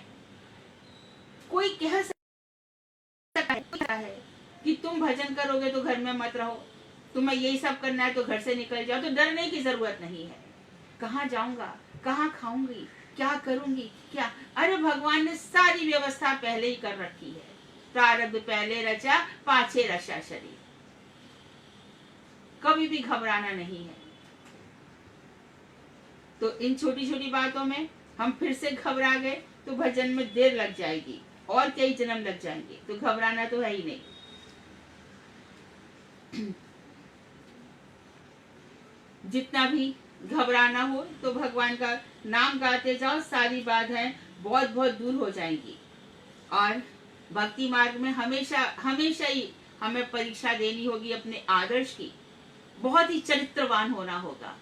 कोई कह सकता है कि तुम भजन करोगे तो घर में मत रहो, तुम्हें यही सब करना है तो घर से निकल जाओ, तो डरने की जरूरत नहीं है। कहाँ जाऊंगा, कहाँ खाऊंगी, क्या करूंगी, क्या? अरे भगवान ने सारी व्यवस्था पहले ही कर रखी है। प्रारब्ध पहले रचा, पाछे रचा शरीर। कभी भी घबराना नहीं है। तो इन छोटी छोटी बातों में हम फिर से घबरा गए तो भजन में देर लग जाएगी और कई जन्म लग जाएंगे, तो घबराना तो है ही नहीं। जितना भी घबराना हो तो भगवान का नाम गाते जाओ, सारी बाधाएं बहुत बहुत दूर हो जाएंगी। और भक्ति मार्ग में हमेशा हमेशा ही हमें परीक्षा देनी होगी अपने आदर्श की, बहुत ही चरित्रवान होना होगा।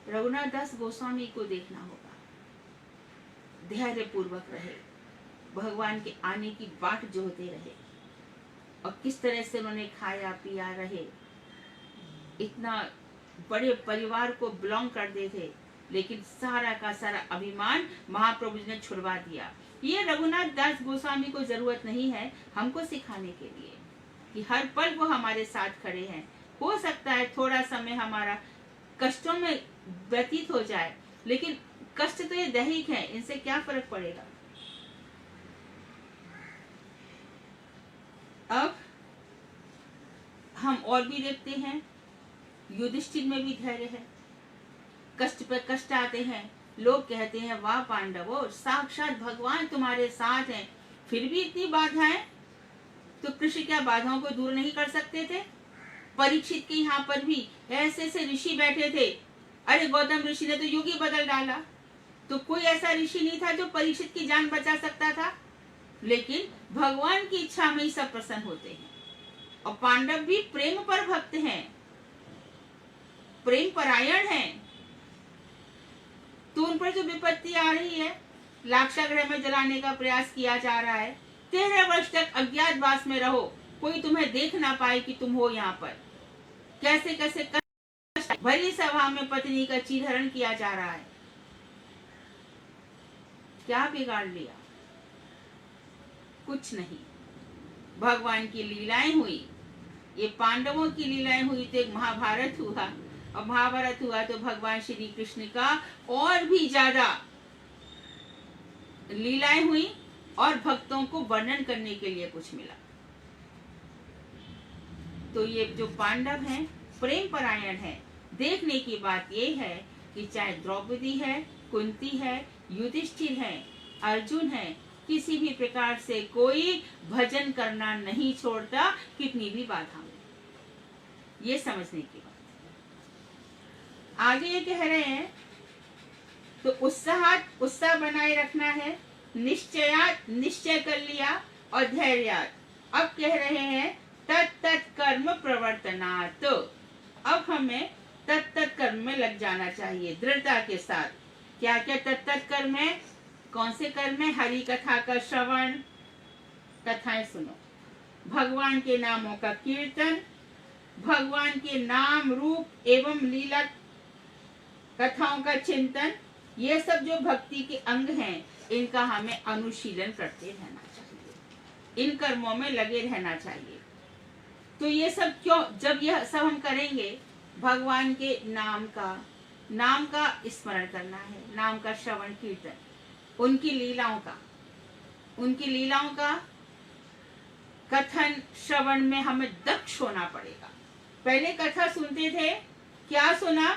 रघुनाथ दास गोस्वामी को देखना होगा, धैर्य पूर्वक रहे, भगवान के आने की बाट जोहते रहे, और किस तरह से उन्होंने खाया पिया रहे। इतना बड़े परिवार को बिलोंग करते थे, लेकिन सारा का सारा अभिमान महाप्रभु जी ने छुड़वा दिया। ये रघुनाथ दास गोस्वामी को जरूरत नहीं है हमको सिखाने के लिए कि हर पल वो हमारे साथ खड़े हैं। हो सकता है थोड़ा समय हमारा कष्टों में व्यतीत हो जाए, लेकिन कष्ट तो ये दैहिक है, इनसे क्या फर्क पड़ेगा। अब हम और भी देखते हैं, युधिष्ठिर में भी धैर्य है। कष्ट पर कष्ट आते हैं, लोग कहते हैं वाह पांडवों, साक्षात भगवान तुम्हारे साथ हैं, फिर भी इतनी बाधाएं। तो कृष्ण क्या बाधाओं को दूर नहीं कर सकते थे? परीक्षित के यहाँ पर भी ऐसे ऐसे ऋषि बैठे थे। अरे गौतम ऋषि ने तो युग ही बदल डाला, तो कोई ऐसा ऋषि नहीं था जो परीक्षित की जान बचा सकता था। लेकिन भगवान की इच्छा में ही सब प्रसन्न होते हैं। और पांडव भी प्रेम पर भक्त हैं, प्रेम परायण हैं। तो उन पर जो विपत्ति आ रही है, लाक्षागृह में जलाने का प्रयास किया जा रहा है, 13 वर्ष तक अज्ञातवास में रहो, कोई तुम्हें देख ना पाए कि तुम हो यहाँ पर। कैसे कैसे भरी सभा में पत्नी का चीरहरण किया जा रहा है। क्या बिगाड़ लिया? कुछ नहीं। भगवान की लीलाएं हुई, ये पांडवों की लीलाएं हुई तो एक महाभारत हुआ, और महाभारत हुआ तो भगवान श्री कृष्ण का और भी ज्यादा लीलाएं हुई, और भक्तों को वर्णन करने के लिए कुछ मिला। तो ये जो पांडव हैं प्रेम परायण है। देखने की बात ये है कि चाहे द्रौपदी है, कुंती है, युधिष्ठिर है, अर्जुन है, किसी भी प्रकार से कोई भजन करना नहीं छोड़ता, कितनी भी बाधा हो। ये समझने की बात। आगे ये कह रहे हैं, तो उत्साह बनाए रखना है, निश्चय कर लिया, और धैर्यात। अब कह रहे हैं तत् कर्म प्रवर्तनात्। अब हमें तत् कर्म में लग जाना चाहिए दृढ़ता के साथ। क्या क्या तत् कर्म है? कौन से कर्म है? हरि कथा का श्रवण, कथाएं सुनो, भगवान के नामों का कीर्तन, भगवान के नाम रूप एवं लीला कथाओं का चिंतन, ये सब जो भक्ति के अंग हैं, इनका हमें अनुशीलन करते रहना चाहिए, इन कर्मों में लगे रहना चाहिए। तो ये सब क्यों? जब यह सब हम करेंगे, भगवान के नाम का स्मरण करना है, नाम का श्रवण कीर्तन, उनकी लीलाओं का कथन श्रवण में हमें दक्ष होना पड़ेगा। पहले कथा सुनते थे, क्या सुना?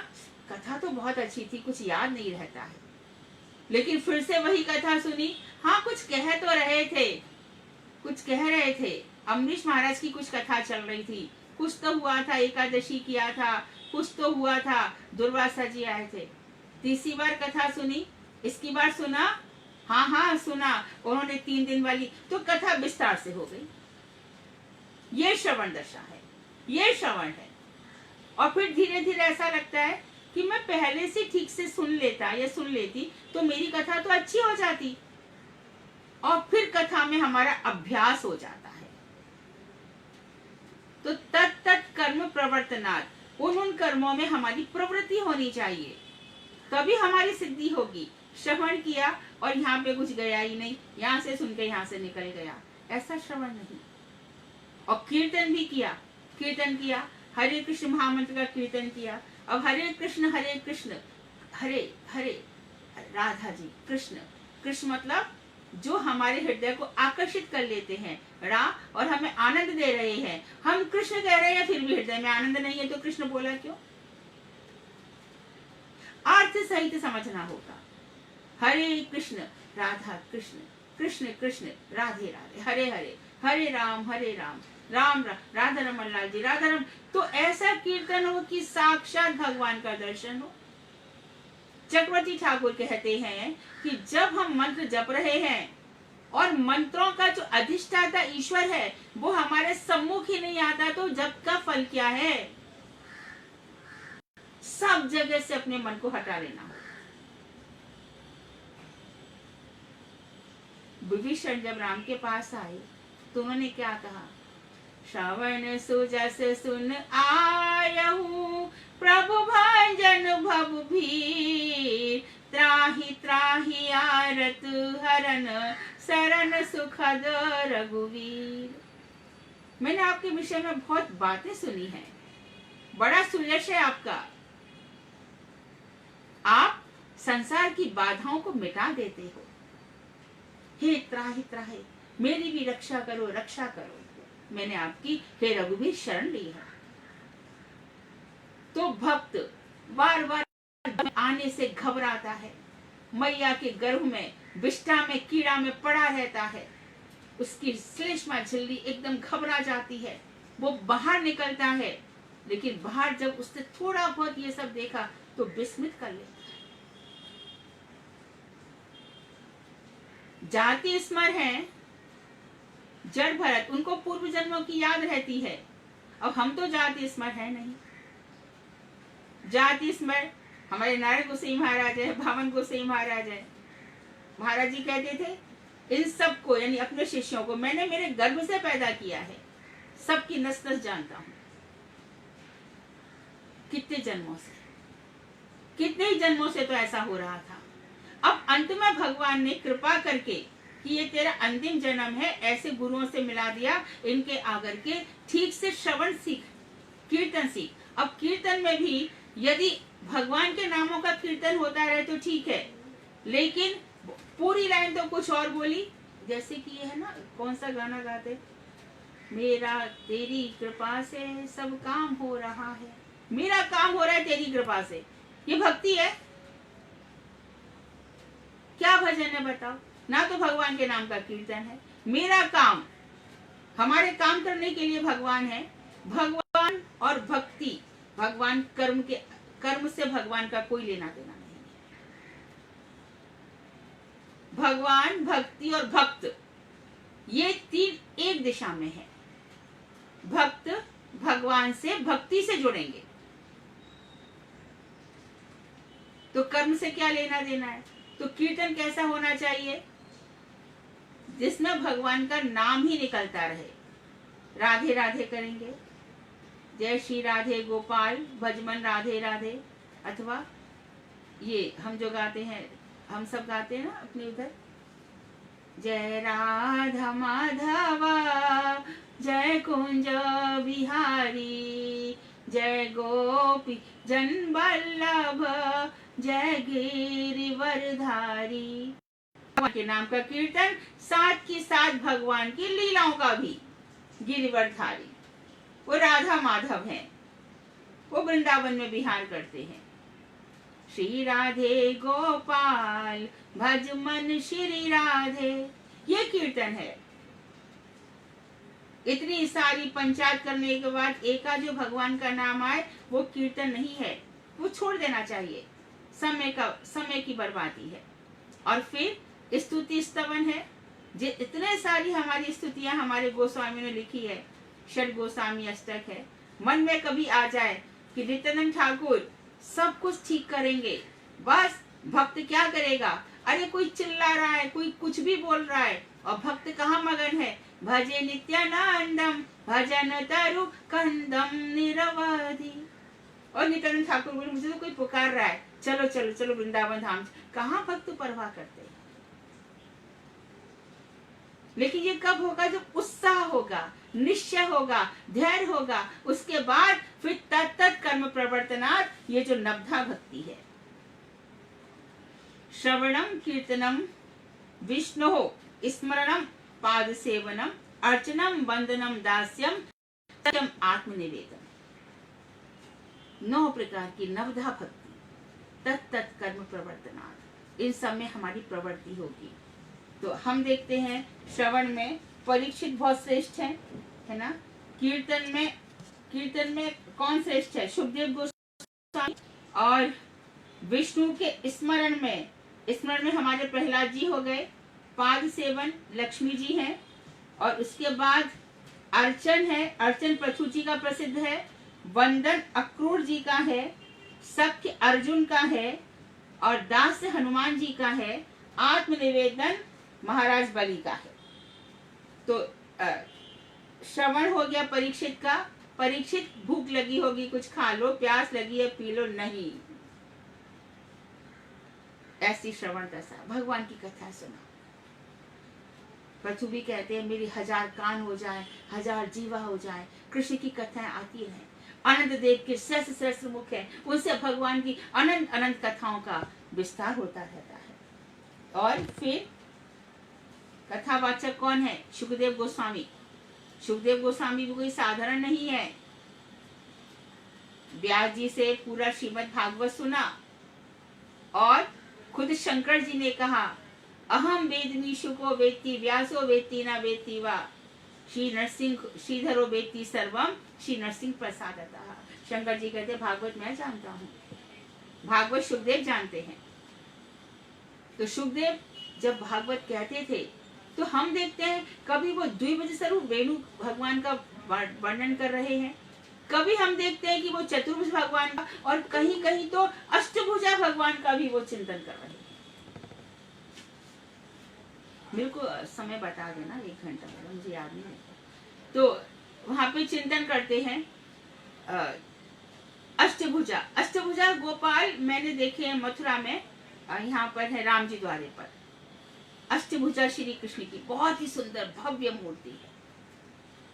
कथा तो बहुत अच्छी थी, कुछ याद नहीं रहता है, लेकिन फिर से वही कथा सुनी, हाँ कुछ कह रहे थे। अमरीश महाराज की कुछ कथा चल रही थी, कुछ तो हुआ था, एकादशी किया था, कुछ तो हुआ था, दुर्वासा जी आए थे। तीसरी बार कथा सुनी, इसकी बार सुना, हाँ सुना, उन्होंने 3 दिन वाली, तो कथा विस्तार से हो गई। ये श्रवण दशा है, ये श्रवण है। और फिर धीरे धीरे ऐसा लगता है कि मैं पहले से ठीक से सुन लेती तो मेरी कथा तो अच्छी हो जाती, और फिर कथा में हमारा अभ्यास हो जाता है। तो तत् कर्म प्रवर्तनात्, उन कर्मों में हमारी प्रवृत्ति होनी चाहिए, तभी हमारी सिद्धि होगी। श्रवण किया और यहाँ पे कुछ गया ही नहीं, यहाँ से सुन के यहाँ से निकल गया, ऐसा श्रवण नहीं। और कीर्तन भी किया, हरे कृष्ण महामंत्र का कीर्तन किया। अब हरे कृष्ण हरे हरे राधा जी, कृष्ण मतलब जो हमारे हृदय को आकर्षित कर लेते हैं, और हमें आनंद दे रहे हैं। हम कृष्ण कह रहे हैं, फिर भी हृदय में आनंद नहीं है, तो कृष्ण बोला क्यों? अर्थ सहित समझना होगा। हरे कृष्ण राधा कृष्ण, कृष्ण कृष्ण राधे राधे, हरे हरे, हरे राम राम राधा रमन लाल जी, राधा रम। तो ऐसा कीर्तन हो कि साक्षात भगवान का दर्शन हो। चक्रवर्ती ठाकुर कहते हैं कि जब हम मंत्र जप रहे हैं और मंत्रों का जो अधिष्ठाता ईश्वर है वो हमारे सम्मुख ही नहीं आता, तो जप का फल क्या है? सब जगह से अपने मन को हटा लेना हो। विभीषण जब राम के पास आए तो उन्होंने क्या कहा? श्रवण सुजस सुन आयहूं, प्रभु भंजन भव भीर, त्राहि त्राहि आरत हरन, शरण सुखद रघुवीर। मैंने आपके विषय में बहुत बातें सुनी हैं, बड़ा सुयश है आपका, आप संसार की बाधाओं को मिटा देते हो। हे त्राहि त्राहि, मेरी भी रक्षा करो, रक्षा करो। मैंने आपकी हे रघुवीर शरण ली है। तो भक्त बार बार आने से घबराता है, मैया के गर्भ में विष्ठा में कीड़ा में पड़ा रहता है, उसकी श्लेष्मा झिल्ली एकदम घबरा जाती है, वो बाहर निकलता है, लेकिन बाहर जब उसने थोड़ा बहुत ये सब देखा तो विस्मित कर लेता है। जाति स्मर है जड़ भरत, उनको पूर्व जन्मों की याद रहती है। अब हम तो जाति स्मर है नहीं। जाति स्मर हमारे नारायण गोसाई महाराज है, भावन गोसाई महाराज है। महाराज जी कहते थे इन सबको, यानी अपने शिष्यों को मैंने मेरे गर्भ से पैदा किया है, सबकी नस नस जानता हूं। कितने जन्मों से तो ऐसा हो रहा था। अब अंत में भगवान ने कृपा करके कि ये तेरा अंतिम जन्म है, ऐसे गुरुओं से मिला दिया, इनके आकर के ठीक से श्रवण सीख, कीर्तन सीख। अब कीर्तन में भी यदि भगवान के नामों का कीर्तन होता रहे तो ठीक है, लेकिन पूरी लाइन तो कुछ और बोली, जैसे कि ये है ना, कौन सा गाना गाते, मेरा तेरी कृपा से सब काम हो रहा है, मेरा काम हो रहा है तेरी कृपा से। ये भक्ति है क्या? भजन है बताओ ना? तो भगवान के नाम का कीर्तन है। मेरा काम, हमारे काम करने के लिए भगवान है। भगवान और भक्ति, भगवान कर्म से भगवान का कोई लेना देना नहीं है। भगवान, भक्ति और भक्त, ये तीन एक दिशा में है। भक्त भगवान से भक्ति से जुड़ेंगे। तो कर्म से क्या लेना देना है? तो कीर्तन कैसा होना चाहिए? जिसमें भगवान का नाम ही निकलता रहे। राधे राधे करेंगे, जय श्री राधे गोपाल भजमन राधे राधे, अथवा ये हम जो गाते हैं, हम सब गाते हैं ना अपने उधर, जय राधा माधवा जय कुंज बिहारी, जय गोपी जन वल्लभ जय गिरिवरधारी। भगवान के नाम का कीर्तन, साथ की साथ भगवान की लीलाओं का भी। गिरिवरधारी वो राधा माधव हैं, वो वृंदावन में विहार करते हैं। श्री राधे गोपाल भज मन श्री राधे, ये कीर्तन है। इतनी सारी पंचायत करने के बाद एका जो भगवान का नाम आए वो कीर्तन नहीं है, वो छोड़ देना चाहिए। समय की बर्बादी है। और फिर स्तुति स्तवन है, जो इतने सारी हमारी स्तुतियां हमारे गोस्वामी ने लिखी है, षड गोस्वामी अष्टक है। मन में कभी आ जाए कि नित्यानंद ठाकुर सब कुछ ठीक करेंगे, बस भक्त क्या करेगा? अरे कोई चिल्ला रहा है, कोई कुछ भी बोल रहा है, और भक्त कहाँ मगन है? भजे नित्यानंदम भजन तरु कंदम निरवधि। और नित्यानंद ठाकुर बोले मुझे तो कोई पुकार रहा है, चलो चलो चलो वृंदावन धाम। कहाँ भक्त परवाह करते हैं? लेकिन ये कब होगा? जब उत्साह होगा, निश्चय होगा, धैर्य होगा, उसके बाद फिर तत्त कर्म प्रवर्तनात्, ये जो नवधा भक्ति है। श्रवणम कीर्तनम विष्णु स्मरणम पाद सेवनम अर्चनम वंदनम दास्यम सत्यम आत्मनिवेदन। 9 प्रकार की नवधा भक्ति, तत्त कर्म प्रवर्तनात्, इन सब में हमारी प्रवृत्ति होगी। तो हम देखते हैं श्रवण में परीक्षित बहुत श्रेष्ठ है ना। कीर्तन में कौन श्रेष्ठ है? शुभदेव गोस्वामी। और विष्णु के स्मरण में हमारे प्रहलाद जी हो गए। पाद सेवन लक्ष्मी जी हैं। और उसके बाद अर्चन है, अर्चन पृथु जी का प्रसिद्ध है। वंदन अक्रूर जी का है। सख्य अर्जुन का है। और दास हनुमान जी का है। आत्मनिवेदन महाराज बलि का है। तो श्रवण हो गया परीक्षित का। परीक्षित भूख लगी होगी, कुछ खा लो, प्यास लगी है पी लो, नहीं, ऐसी श्रवण दशा, भगवान की कथा सुना। पृथु भी कहते हैं मेरी 1000 कान हो जाए, 1000 जीवा हो जाए, कृष्ण की कथाएं आती हैं। अनंत देव के सहस्र मुख है, उनसे भगवान की अनंत अनंत कथाओं का विस्तार होता रहता है। और फिर कथावाचक कौन है? सुखदेव गोस्वामी। सुखदेव गोस्वामी भी कोई साधारण नहीं है। व्यास जी से पूरा श्रीमद् भागवत सुना और खुद शंकर जी ने कहा अहम वेदमी शुको वेत्ति व्यासो वेत्ति न वेत्ति वा श्री नरसिंह श्रीधरो वेत्ति सर्वम श्री नरसिंह प्रसादतः। शंकर जी कहते भागवत मैं जानता हूँ, भागवत सुखदेव जानते हैं। तो सुखदेव जब भागवत कहते थे तो हम देखते हैं कभी वो द्विभुज स्वरूप वेणु भगवान का वर्णन कर रहे हैं, कभी हम देखते हैं कि वो चतुर्भुज भगवान का, और कहीं कहीं तो अष्टभुजा भगवान का भी वो चिंतन कर रहे हैं। मेरे को समय बता देना, 1 घंटा पहले, मुझे याद नहीं है। तो वहां पे चिंतन करते हैं अष्टभुजा गोपाल मैंने देखे हैं मथुरा में, यहाँ पर है राम जी द्वारे पर। अष्टभुजा श्री कृष्ण की बहुत ही सुंदर भव्य मूर्ति है।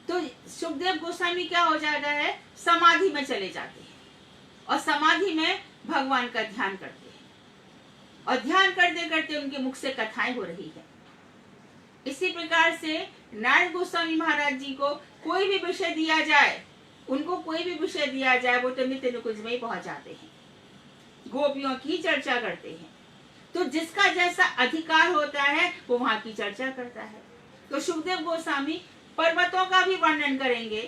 तो सुखदेव गोस्वामी क्या हो जाता है, समाधि में चले जाते हैं और समाधि में भगवान का ध्यान करते हैं, और ध्यान करते करते उनके मुख से कथाएं हो रही है। इसी प्रकार से नारायण गोस्वामी महाराज जी को कोई भी विषय दिया जाए, उनको कोई भी विषय दिया जाए, वो तो नित्य निकुंज में ही पहुंच जाते हैं, गोपियों की चर्चा करते हैं। तो जिसका जैसा अधिकार होता है वो वहां की चर्चा करता है। तो सुखदेव गोस्वामी पर्वतों का भी वर्णन करेंगे,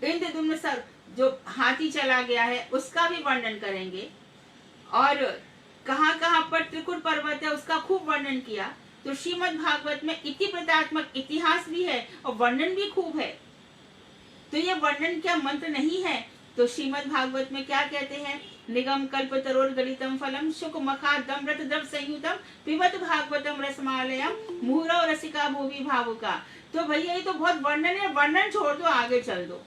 इंद्रद्युम्न सर जो हाथी चला गया है उसका भी वर्णन करेंगे, और कहाँ कहाँ पर त्रिकुट पर्वत है उसका खूब वर्णन किया। तो श्रीमद् भागवत में इतिवृत्तात्मक इतिहास भी है और वर्णन भी खूब है। तो ये वर्णन क्या मंत्र नहीं है? तो श्रीमद् भागवत में क्या कहते हैं? निगम कल्प तरोर गलितम फलम शुक मखादम रत द्रव संयुतम पिबत भागवतम रसमालयम मुहुरव रसिका भूवि भावुका। तो भैया ये तो बहुत वर्णन है, वर्णन छोड़ दो, आगे चल दो।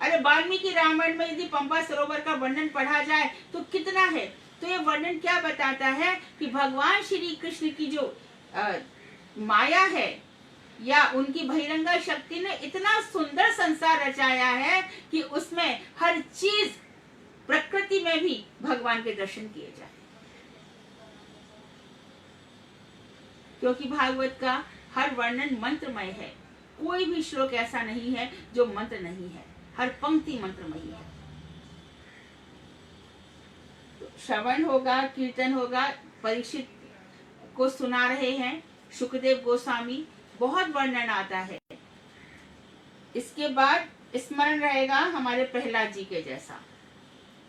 अरे वाल्मीकि रामायण में यदि पंपा सरोवर का वर्णन पढ़ा जाए तो कितना है। तो ये वर्णन क्या बताता है कि भगवान श्री कृष्ण की जो माया है या उनकी बहिरंगा शक्ति ने इतना सुंदर संसार रचाया है कि उसमें हर चीज, प्रकृति में भी भगवान के दर्शन किए जाए। क्योंकि भागवत का हर वर्णन मंत्रमय है, कोई भी श्लोक ऐसा नहीं है जो मंत्र नहीं है, हर पंक्ति मंत्रमयी है। श्रवण होगा, कीर्तन होगा, परीक्षित को सुना रहे हैं सुखदेव गोस्वामी, बहुत वर्णन आता है। इसके बाद स्मरण रहेगा हमारे प्रहलाद जी के जैसा,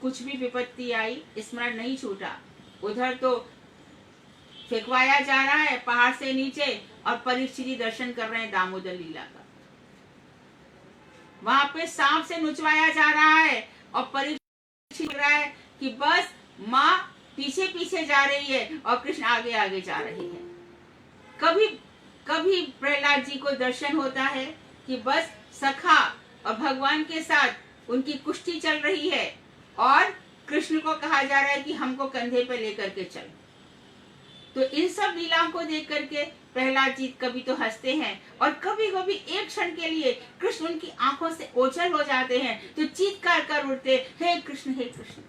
कुछ भी विपत्ति आई स्मरण नहीं छूटा। उधर तो फेंकवाया जा रहा है पहाड़ से नीचे और परीक्षित जी दर्शन कर रहे हैं दामोदर लीला का। वहां पे सांप से नुचवाया जा रहा है और परीक्षित लग रहा है कि बस माँ पीछे पीछे जा रही है और कृष्ण आगे आगे जा रहे हैं। कभी कभी प्रहलाद जी को दर्शन होता है कि बस सखा और भगवान के साथ उनकी कुश्ती चल रही है और कृष्ण को कहा जा रहा है कि हमको कंधे पे लेकर के चल। तो इन सब लीलाओं को देख करके प्रहलाद जी कभी तो हंसते हैं और कभी कभी एक क्षण के लिए कृष्ण उनकी आंखों से ओझल हो जाते हैं तो चीत्कार कर उठते, हे कृष्ण हे कृष्ण।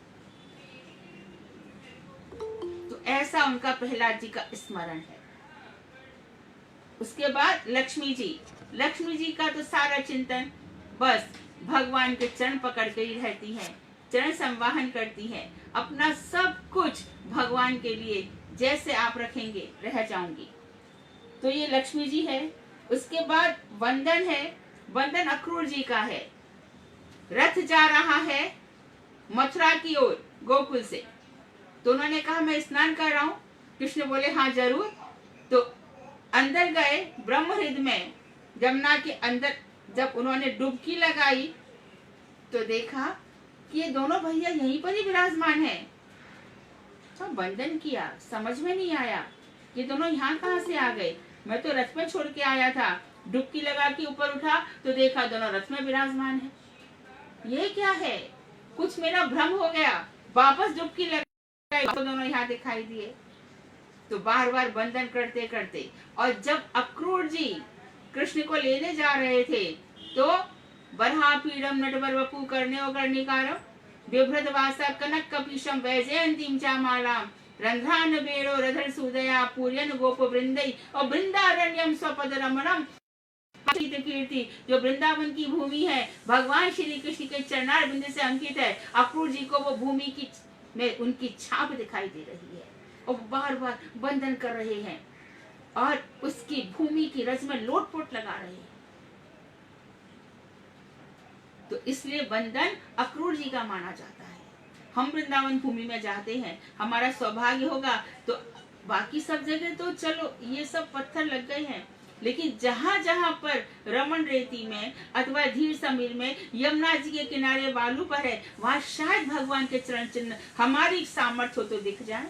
तो ऐसा उनका प्रहलाद जी का स्मरण है। उसके बाद लक्ष्मी जी का तो सारा चिंतन बस भगवान के चरण पकड़ के ही रहती हैं, चरण संवाहन करती हैं, अपना सब कुछ भगवान के लिए जैसे आप रखेंगे रह जाऊंगी। तो ये लक्ष्मी जी है। उसके बाद वंदन है, वंदन अक्रूर जी का है। रथ जा रहा है मथुरा की ओर गोकुल से, तो उन्होंने कहा मैं स्नान कर रहा हूँ। कृष्ण बोले हाँ जरूर। तो अंदर गए ब्रह्महृद में, जमुना के अंदर जब उन्होंने डुबकी लगाई तो देखा कि ये दोनों भैया यहीं पर ही विराजमान है। तो वंदन किया, समझ में नहीं आया ये दोनों यहाँ कहाँ से आ गए। मैं तो रथ में छोड़ के आया था, डुबकी लगा के ऊपर उठा तो देखा दोनों रथ में विराजमान है। ये क्या है, कुछ मेरा भ्रम हो गया। वापस डुबकी लगाई तो दोनों यहाँ दिखाई दिए। तो बार बार वंदन करते करते, और जब अक्रूर जी कृष्ण को लेने जा रहे थे तो बरहा पीड़म नटवर वपु कर्ण्यो कर्णिकारम बिभ्रत वासा कनक कपीशम वैजयंतीम चामालाम रंध्रान बेरो रधर सुदया पूर्यन गोप वृंदई और वृंदारण्यम स्वपद रमणम। कीर्ति जो वृंदावन की भूमि है भगवान श्री कृष्ण के चरणार बिंदु से अंकित है। अक्रूर जी को वो भूमि की में उनकी छाप दिखाई दे रही है और बार बार वंदन कर रहे हैं और उसकी भूमि की रज में लोटपोट लगा रहे हैं। तो इसलिए वंदन अक्रूर जी का माना जाता है। हम वृंदावन भूमि में जाते हैं, हमारा सौभाग्य होगा तो बाकी सब जगह तो चलो ये सब पत्थर लग गए हैं, लेकिन जहां जहां पर रमन रेती में अथवा धीर समीर में यमुना जी के किनारे बालू पर है, वहां शायद भगवान के चरण चिन्ह हमारी सामर्थ्य हो तो दिख जाए।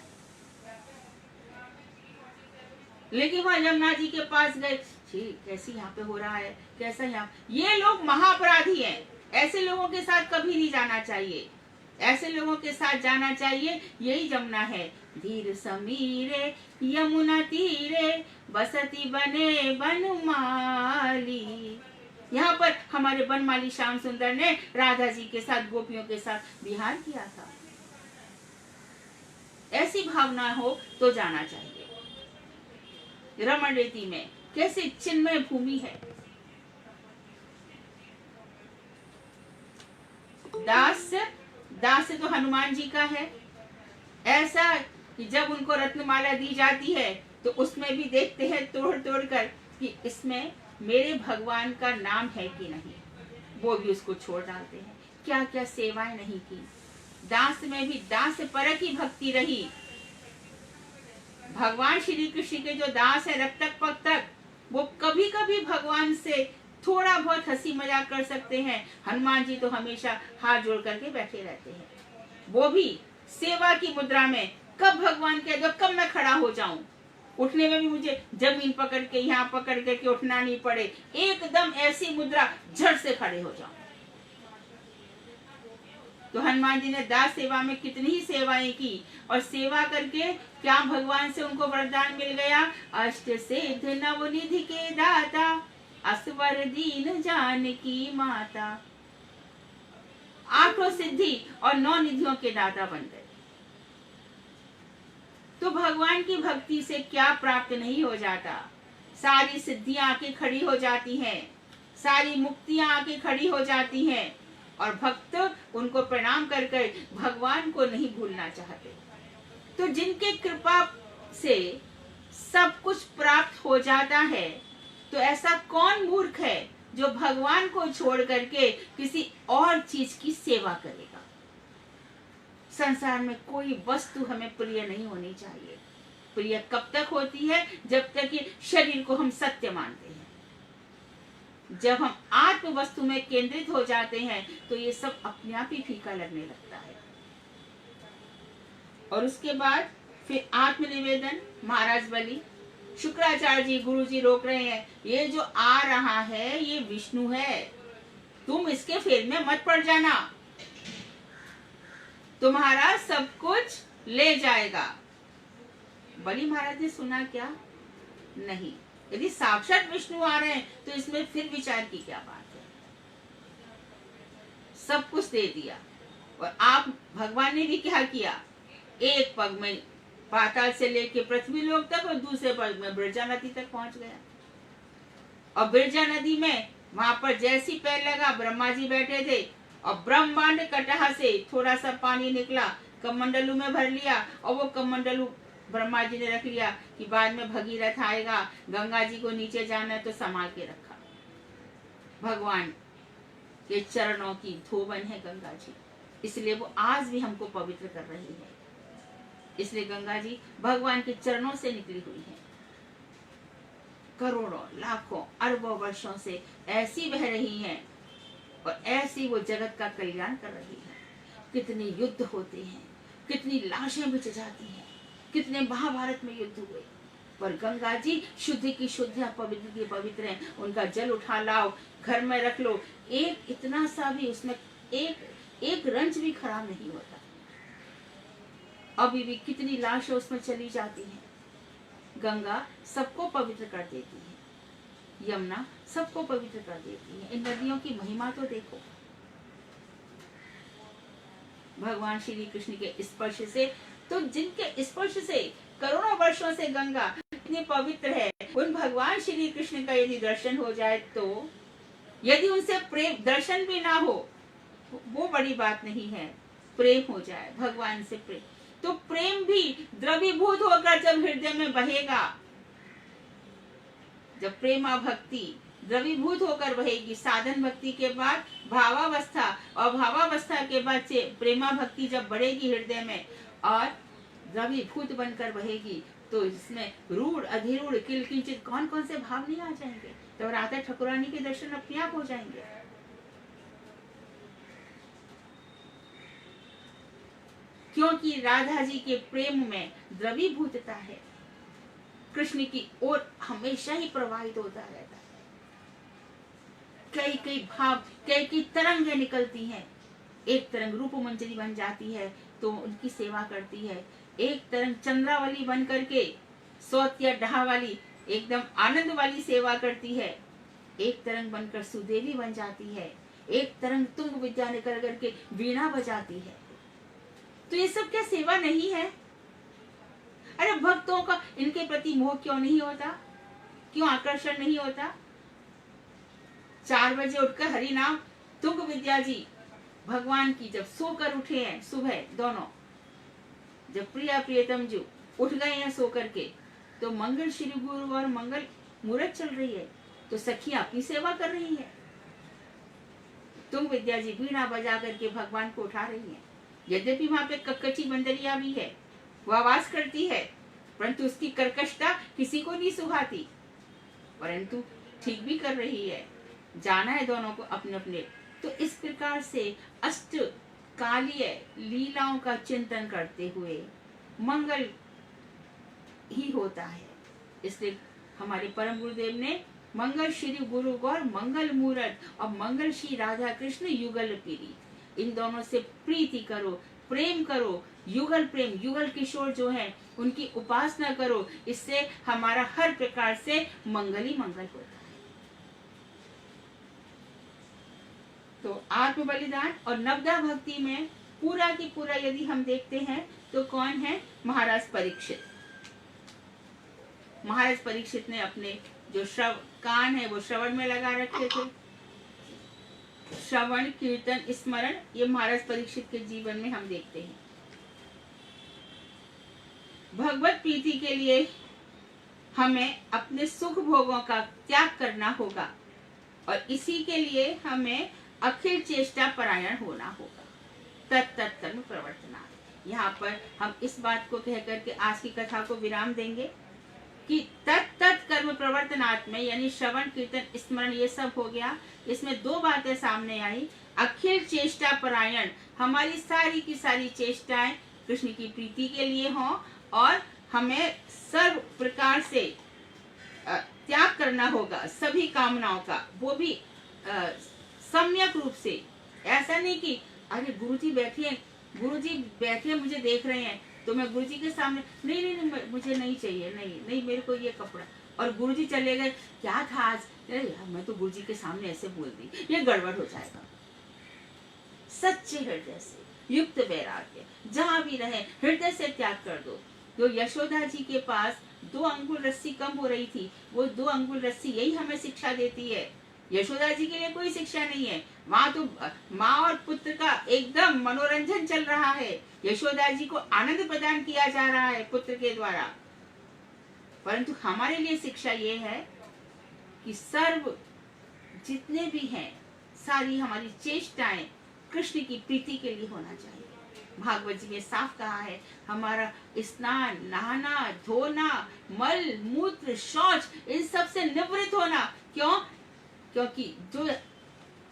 लेकिन वहां यमुना जी के पास गए, कैसे यहाँ पे हो रहा है, कैसा यहाँ, ये लोग महाअपराधी हैं। ऐसे लोगों के साथ कभी नहीं जाना चाहिए। ऐसे लोगों के साथ जाना चाहिए, यही जमुना है। धीर समीरे यमुना तीरे बसती बने बनमाली। यहाँ पर हमारे बनमाली श्याम सुंदर ने राधा जी के साथ गोपियों के साथ विहार किया था। ऐसी भावना हो तो जाना चाहिए। रमण रेती में कैसे चिन्मय भूमि है। दास तो हनुमान जी का है। ऐसा कि जब उनको रत्नमाला दी जाती है तो उसमें भी देखते हैं तोड़ तोड़ कर कि इसमें मेरे भगवान का नाम है कि नहीं, वो भी उसको छोड़ डालते हैं। क्या क्या सेवाएं नहीं की। दास में भी दास परक की भक्ति रही। भगवान श्री कृष्ण के जो दास है रक्तक पक्तक, वो कभी कभी भगवान से थोड़ा बहुत हंसी मजाक कर सकते हैं। हनुमान जी तो हमेशा हाथ जोड़ करके बैठे रहते हैं, वो भी सेवा की मुद्रा में। कब भगवान कह दो कब मैं खड़ा हो जाऊं, उठने में भी मुझे जमीन पकड़ के यहाँ पकड़ के उठना नहीं पड़े, एकदम ऐसी मुद्रा झट से खड़े हो जाऊं। तो हनुमान जी ने दास सेवा में कितनी ही सेवाएं की, और सेवा करके क्या भगवान से उनको वरदान मिल गया, अष्ट सिद्ध नवनिधि के दाता, असवर दीन जानकी माता। 8 सिद्धि और 9 निधियों के दाता बन गए। तो भगवान की भक्ति से क्या प्राप्त नहीं हो जाता। सारी सिद्धियां आके खड़ी हो जाती हैं, सारी मुक्तियां आके खड़ी हो जाती हैं, और भक्त उनको प्रणाम कर कर भगवान को नहीं भूलना चाहते। तो जिनके कृपा से सब कुछ प्राप्त हो जाता है, तो ऐसा कौन मूर्ख है जो भगवान को छोड़ करके किसी और चीज की सेवा करेगा। संसार में कोई वस्तु हमें प्रिय नहीं होनी चाहिए। प्रिय कब तक होती है, जब तक कि शरीर को हम सत्य मानते हैं। जब हम आत्म वस्तु में केंद्रित हो जाते हैं तो ये सब अपने आप ही फीका लगने लगता है। और उसके बाद फिर आत्म निवेदन, महाराज बलि, शुक्राचार्य जी गुरु जी रोक रहे हैं, ये जो आ रहा है ये विष्णु है, तुम इसके फेर में मत पड़ जाना, तुम्हारा सब कुछ ले जाएगा। बलि महाराज ने सुना क्या? नहीं। यदि साक्षात विष्णु आ रहे हैं तो इसमें फिर विचार की क्या बात है। सब कुछ दे दिया, और आप भगवान ने भी क्या किया, एक पग में पाताल से लेके पृथ्वी लोक तक और दूसरे पग में बिरजा नदी तक पहुंच गया। और बिरजा नदी में वहां पर जैसी पैर लगा, ब्रह्मा जी बैठे थे, और ब्रह्मांड कटहा से थोड़ा सा पानी निकला, कमंडलू में भर लिया, और वो कमंडलू ब्रह्मा जी ने रख लिया कि बाद में भगीरथ आएगा, गंगा जी को नीचे जाना है तो संभाल के रखा। भगवान के चरणों की धोबन है गंगा जी, इसलिए वो आज भी हमको पवित्र कर रही है। इसलिए गंगा जी भगवान के चरणों से निकली हुई है। करोड़ों लाखों अरबों वर्षों से ऐसी बह रही हैं, और ऐसी वो जगत का कल्याण कर रही है। कितने युद्ध होते हैं, कितनी लाशें बिछ जाती हैं, कितने महाभारत में युद्ध हुए, पर गंगा जी शुद्ध की शुद्ध है, पवित्र की पवित्र है। उनका जल उठा लाओ, घर में रख लो, एक इतना सा भी उसमें एक रंज भी खराब नहीं होता। अभी भी कितनी लाशें उसमें चली जाती हैं। गंगा सबको पवित्र कर देती है, यमुना सबको पवित्र कर देती है। इन नदियों की महिमा तो देखो। भगवान श्री कृष्ण के स्पर्श से, तो जिनके स्पर्श से करोड़ों वर्षों से गंगा इतनी पवित्र है, उन भगवान श्री कृष्ण का यदि दर्शन हो जाए, तो यदि उनसे प्रेम दर्शन भी ना हो वो बड़ी बात नहीं है, प्रेम हो जाए भगवान से प्रेम, तो प्रेम भी द्रवीभूत होकर जब हृदय में बहेगा, जब प्रेमा भक्ति द्रवीभूत होकर बहेगी, साधन भक्ति के बाद भावावस्था, और भावावस्था के बाद से प्रेमा भक्ति जब बढ़ेगी हृदय में और द्रवीभूत बनकर बहेगी, तो इसमें रूढ़ अधिरूढ़ किल किंचित कौन कौन से भाव नहीं आ जाएंगे। तो राधा ठाकुरानी के दर्शन अपने आप हो जाएंगे। क्योंकि राधा जी के प्रेम में द्रवीभूतता है, कृष्ण की ओर हमेशा ही प्रवाहित होता रहता है। कई कई भाव, कई कई तरंगें निकलती हैं। एक तरंग रूप मंजरी बन जाती है तो उनकी सेवा करती है, एक तरंग चंद्रावली बन करके सौत या डहा वाली एकदम आनंद वाली सेवा करती है, एक तरंग बनकर सुदेवी बन जाती है, एक तरंग तुंग विद्या निकल करके वीणा बजाती है। तो ये सब क्या सेवा नहीं है? अरे भक्तों का इनके प्रति मोह क्यों नहीं होता, क्यों आकर्षण नहीं होता? 4 बजे उठकर हरि नाम, तुंग विद्या जी भगवान की जब सोकर उठे हैं सुबह दोनों, जब प्रिया प्रियतम जी उठ गए हैं सो करके, तो मंगल श्री गुरु और मंगल मुहूर्त चल रही है, तो सखियां अपनी सेवा कर रही है। तुंग विद्या जी वीणा बजा करके भगवान को उठा रही है। यद्यपि वहां पे कक्कची बंदरिया भी है, वो आवाज करती है, परंतु उसकी कर्कशता किसी को नहीं सुहाती, परंतु ठीक भी कर रही है। जाना है दोनों को अपने अपने। तो इस प्रकार से अष्ट कालीय लीलाओं का चिंतन करते हुए मंगल ही होता है। इसलिए हमारे परम गुरुदेव ने मंगल श्री गुरु गौर मंगल मूरत और मंगल श्री राधा कृष्ण युगल पीरी, इन दोनों से प्रीति करो, प्रेम करो, युगल प्रेम, युगल किशोर जो हैं उनकी उपासना करो। इससे हमारा हर प्रकार से मंगल ही मंगल होता है। तो आत्म बलिदान और नवदा भक्ति में पूरा की पूरा यदि हम देखते हैं तो कौन है? महाराज परीक्षित। महाराज परीक्षित ने अपने जो कान है वो श्रवण में लगा रखे थे। श्रवण, कीर्तन, स्मरण, ये महाराज परीक्षित के जीवन में हम देखते हैं। भगवत प्रीति के लिए हमें अपने सुख भोगों का त्याग करना होगा और इसी के लिए हमें अखिल चेष्टा परायण होना होगा। तत् कर्म प्रवर्तना। यहाँ पर हम इस बात को कह करके आज की कथा को विराम देंगे कि तत् कर्म प्रवर्तनात् में, यानी श्रवण, कीर्तन, स्मरण, ये सब हो गया। इसमें दो बातें सामने आई। अखिल चेष्टा परायण, हमारी सारी की सारी चेष्टाएं कृष्ण की प्रीति के लिए हों और हमें सर्व प्रकार से त्याग करना होगा सभी कामनाओं का, वो भी सम्यक रूप से। ऐसा नहीं कि अरे गुरुजी बैठे मुझे देख रहे हैं तो मैं गुरुजी के सामने नहीं, मुझे नहीं चाहिए, नहीं मेरे को ये कपड़ा, और गुरुजी चले गए, क्या था आज, यार मैं तो गुरुजी के सामने ऐसे बोल दी, ये गड़बड़ हो जाएगा। सच्चे हृदय से युक्त वैराग्य, जहां भी रहे हृदय से त्याग कर दो। जो यशोदा जी के पास 2 अंगुल रस्सी कम हो रही थी, वो 2 अंगुल रस्सी यही हमें शिक्षा देती है। यशोदा जी के लिए कोई शिक्षा नहीं है। वहां तो माँ और पुत्र का एकदम मनोरंजन चल रहा है। यशोदा जी को आनंद प्रदान किया जा रहा है पुत्र के द्वारा। परंतु हमारे लिए शिक्षा ये है कि सर्व जितने भी हैं, सारी हमारी चेष्टाएं कृष्ण की प्रीति के लिए होना चाहिए। भागवत जी में साफ कहा है, हमारा स्नान, नहाना, धोना, मल मूत्र, शौच, इन सब से निवृत्त होना। क्यों? क्योंकि जो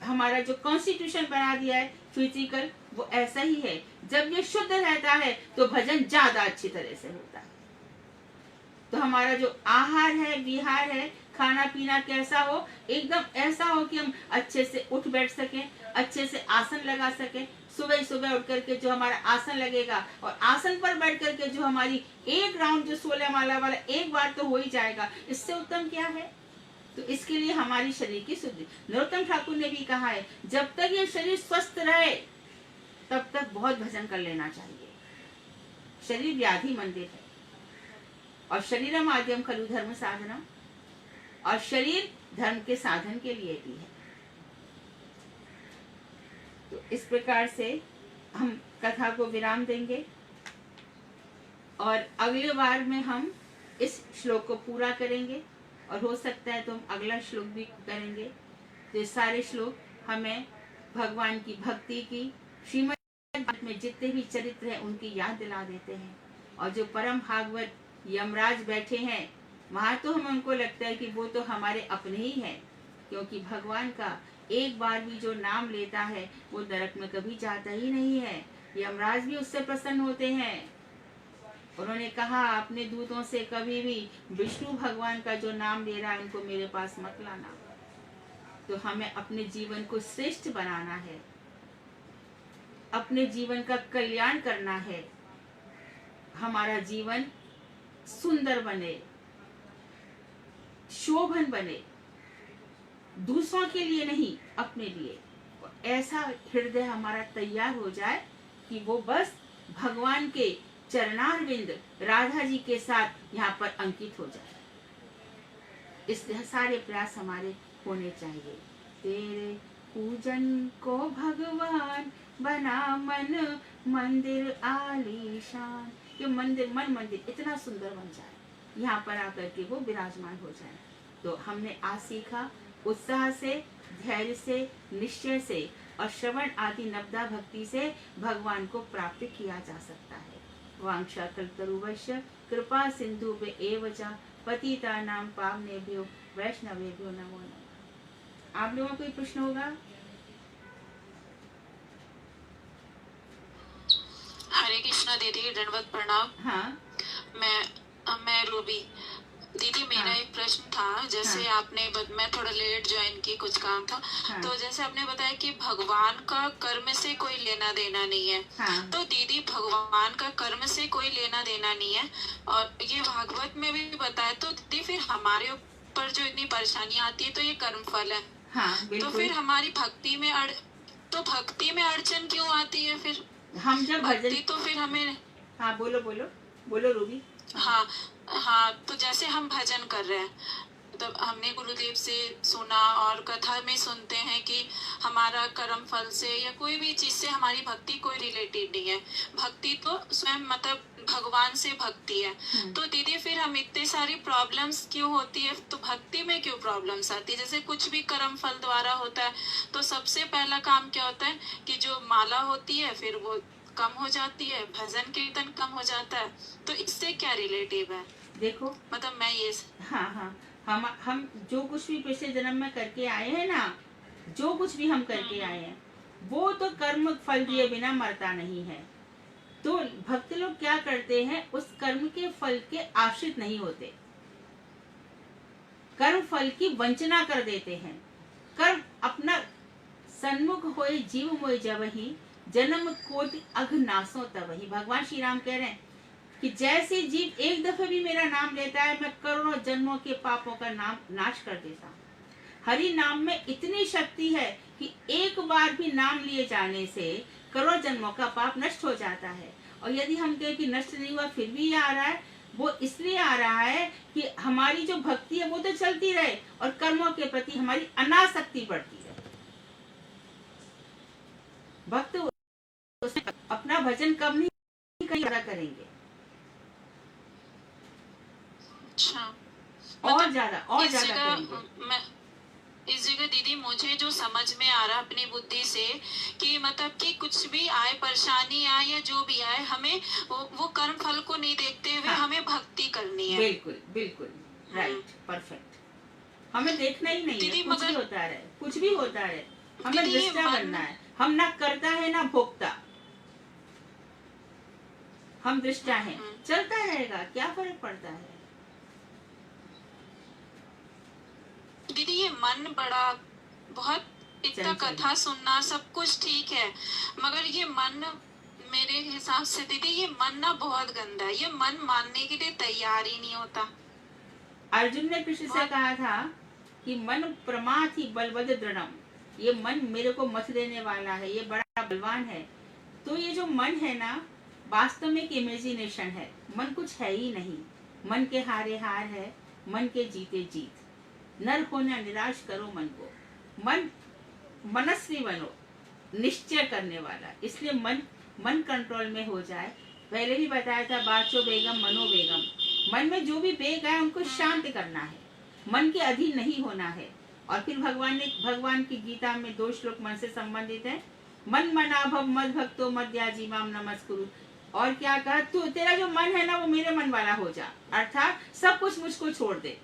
हमारा जो कॉन्स्टिट्यूशन बना दिया है फिजिकल, वो ऐसा ही है। जब ये शुद्ध रहता है तो भजन ज्यादा अच्छी तरह से होता है। तो हमारा जो आहार है, विहार है, खाना पीना कैसा हो, एकदम ऐसा हो कि हम अच्छे से उठ बैठ सकें, अच्छे से आसन लगा सकें। सुबह सुबह उठ करके जो हमारा आसन लगेगा और आसन पर बैठ करके जो हमारी एक राउंड जो 16 माला वाला एक बार तो हो ही जाएगा। इससे उत्तम क्या है? तो इसके लिए हमारी शरीर की शुद्धि, नरोत्तम ठाकुर ने भी कहा है, जब तक ये शरीर स्वस्थ रहे तब तक बहुत भजन कर लेना चाहिए। शरीर व्याधि मंदिर है और शरीर माध्यम खलु धर्म साधना, और शरीर धर्म के साधन के लिए भी है। तो इस प्रकार से हम कथा को विराम देंगे और अगले बार में हम इस श्लोक को पूरा करेंगे और हो सकता है तो हम अगला श्लोक भी करेंगे। तो ये सारे श्लोक हमें भगवान की भक्ति की, श्रीमद् में जितने भी चरित्र हैं उनकी याद दिला देते हैं। और जो परम भागवत यमराज बैठे हैं, वहां तो हमें उनको लगता है कि वो तो हमारे अपने ही हैं, क्योंकि भगवान का एक बार भी जो नाम लेता है वो नरक में कभी जाता ही नहीं है। यमराज भी उससे प्रसन्न होते हैं। उन्होंने कहा अपने दूतों से, कभी भी विष्णु भगवान का जो नाम ले रहा है उनको मेरे पास मत लाना। तो हमें अपने जीवन को श्रेष्ठ बनाना है, अपने जीवन का कल्याण करना है, हमारा जीवन सुंदर बने, शोभन बने, दूसरों के लिए नहीं अपने लिए। ऐसा हृदय हमारा तैयार हो जाए कि वो बस भगवान के चरणारविंद राधा जी के साथ यहाँ पर अंकित हो जाए। इस सारे प्रयास हमारे होने चाहिए। तेरे पूजन को भगवान बना मन मंदिर आलीशान, कि मंदिर मन मंदिर इतना सुंदर बन जाए, यहाँ पर आकर के वो विराजमान हो जाए। तो हमने आज सीखा उत्साह से, धैर्य से, निश्चय से और श्रवण आदि नवदा भक्ति से भगवान को प्राप्त किया जा सकता है। वांछा कल्पतरुभ्यश्च कृपा सिंधुभ्य एव च पतितानां पावनेभ्यो वैष्णवेभ्यो नमो नमः। आप लोगों का कोई प्रश्न होगा? हरे कृष्णा दीदी, दंडवत प्रणाम। हाँ मैं रूबी दीदी, मेरा हाँ एक प्रश्न था। जैसे हाँ मैं थोड़ा लेट ज्वाइन की, कुछ काम था। हाँ तो जैसे आपने बताया कि भगवान का कर्म से कोई लेना देना नहीं है। हाँ तो दीदी, भगवान का कर्म से कोई लेना देना नहीं है और ये भागवत में भी बताया, तो दीदी फिर हमारे ऊपर जो इतनी परेशानियां आती है तो ये कर्म फल है। हाँ तो बिल्कुल। फिर हमारी भक्ति में अड़चन क्यों आती है फिर? हम जब भजन, भक्ति तो फिर हमें, हाँ बोलो बोलो बोलो रूबी। हाँ हाँ हाँ, तो जैसे हम भजन कर रहे हैं, मतलब हमने गुरुदेव से सुना और कथा में सुनते हैं कि हमारा कर्म फल से या कोई भी चीज से हमारी भक्ति कोई रिलेटेड नहीं है। भक्ति तो स्वयं मतलब भगवान से भक्ति है। तो दीदी फिर हम इतने सारी प्रॉब्लम्स क्यों होती है? तो भक्ति में क्यों प्रॉब्लम्स आती है? जैसे कुछ भी कर्म फल द्वारा होता है तो सबसे पहला काम क्या होता है कि जो माला होती है फिर वो कम हो जाती है, भजन कीर्तन कम हो जाता है। तो इससे क्या रिलेटिव है? देखो, मतलब मैं ये, हाँ हाँ, हम जो कुछ भी पिछले जन्म में करके आए हैं ना, जो कुछ भी हम करके आए हैं वो तो कर्म फल दिए बिना मरता नहीं है। तो भक्त लोग क्या करते हैं, उस कर्म के फल के आश्रित नहीं होते, कर्म फल की वंचना कर देते हैं। कर्म अपना सन्मुख होए जीव मोय जबहि, जन्म कोटि अघ नासो तबहि। भगवान श्री राम कह रहे हैं कि जैसे जीव एक दफे भी मेरा नाम लेता है, मैं करोड़ों जन्मों के पापों का नाम नाश कर देता हूँ। हरि नाम में इतनी शक्ति है कि एक बार भी नाम लिए जाने से करोड़ जन्मों का पाप नष्ट हो जाता है। और यदि हम कहें कि नष्ट नहीं हुआ फिर भी ये आ रहा है, वो इसलिए आ रहा है कि हमारी जो भक्ति है वो तो चलती रहे और कर्मों के प्रति हमारी अनासक्ति बढ़ती है। भक्त अपना भजन कब नहीं करेंगे, अच्छा और मतलब ज्यादा करेंगे। मैं इस जगह दीदी मुझे जो समझ में आ रहा अपनी बुद्धि से कि मतलब कि कुछ भी आए, परेशानी आए या जो भी आए, हमें वो कर्म फल को नहीं देखते हुए हमें भक्ति करनी है। बिल्कुल बिल्कुल, राइट, परफेक्ट। हमें देखना ही नहीं है दीदी कुछ भी होता रहे, कुछ भी होता रहे, हमें दृष्टा बनना है। हम ना करता है ना भोगता, हम दृष्टा हैं, चलता रहेगा, क्या फर्क पड़ता है। दीदी ये मन बड़ा बहुत, इतना चंचल कथा सुनना सब कुछ ठीक है, मगर ये मन मेरे हिसाब से दीदी ये मन ना बहुत गंदा है। ये मन मानने के लिए तैयार ही नहीं होता। अर्जुन ने कृष्ण से कहा था कि मन प्रमाथि बलवद दृढ़म, ये मन मेरे को मत देने वाला है, ये बड़ा बलवान है। तो ये जो मन है ना, वास्तव में एक इमेजिनेशन है, मन कुछ है ही नहीं। मन के हारे हार है, मन के जीते जीत। नर होना निराश करो मन को, मन मनस्वी बनो, निश्चय करने वाला। इसलिए मन कंट्रोल में हो जाए। पहले भी बताया था, बाचो बेगम मनो बेगम, मन में जो भी बेग आए उनको शांत करना है, मन के अधीन नहीं होना है। और फिर भगवान की गीता में 2 श्लोक मन से संबंधित है। मन मनाभव मद भक्तो मद्याजी माम नमस्कुरु। और क्या कहा, तू तेरा जो मन है ना वो मेरे मन वाला हो जा, अर्थात सब कुछ मुझको छोड़ दे।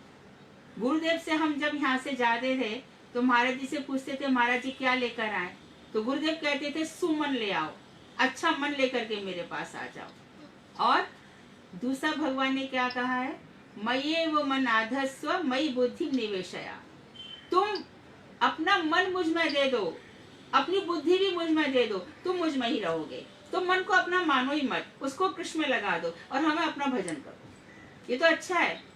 गुरुदेव से हम जब यहाँ से जाते थे तो महाराज जी से पूछते थे, महाराज जी क्या लेकर आए? तो गुरुदेव कहते थे, सुमन ले आओ, अच्छा मन लेकर के मेरे पास आ जाओ। और दूसरा भगवान ने क्या कहा है, मये वो मन आधस्व मई बुद्धि निवेशया। तुम अपना मन मुझ में दे दो, अपनी बुद्धि भी मुझ में दे दो, तुम मुझ में ही रहोगे। तो मन को अपना मानो ही मत, उसको कृष्ण में लगा दो और हमें अपना भजन करो। ये तो अच्छा है।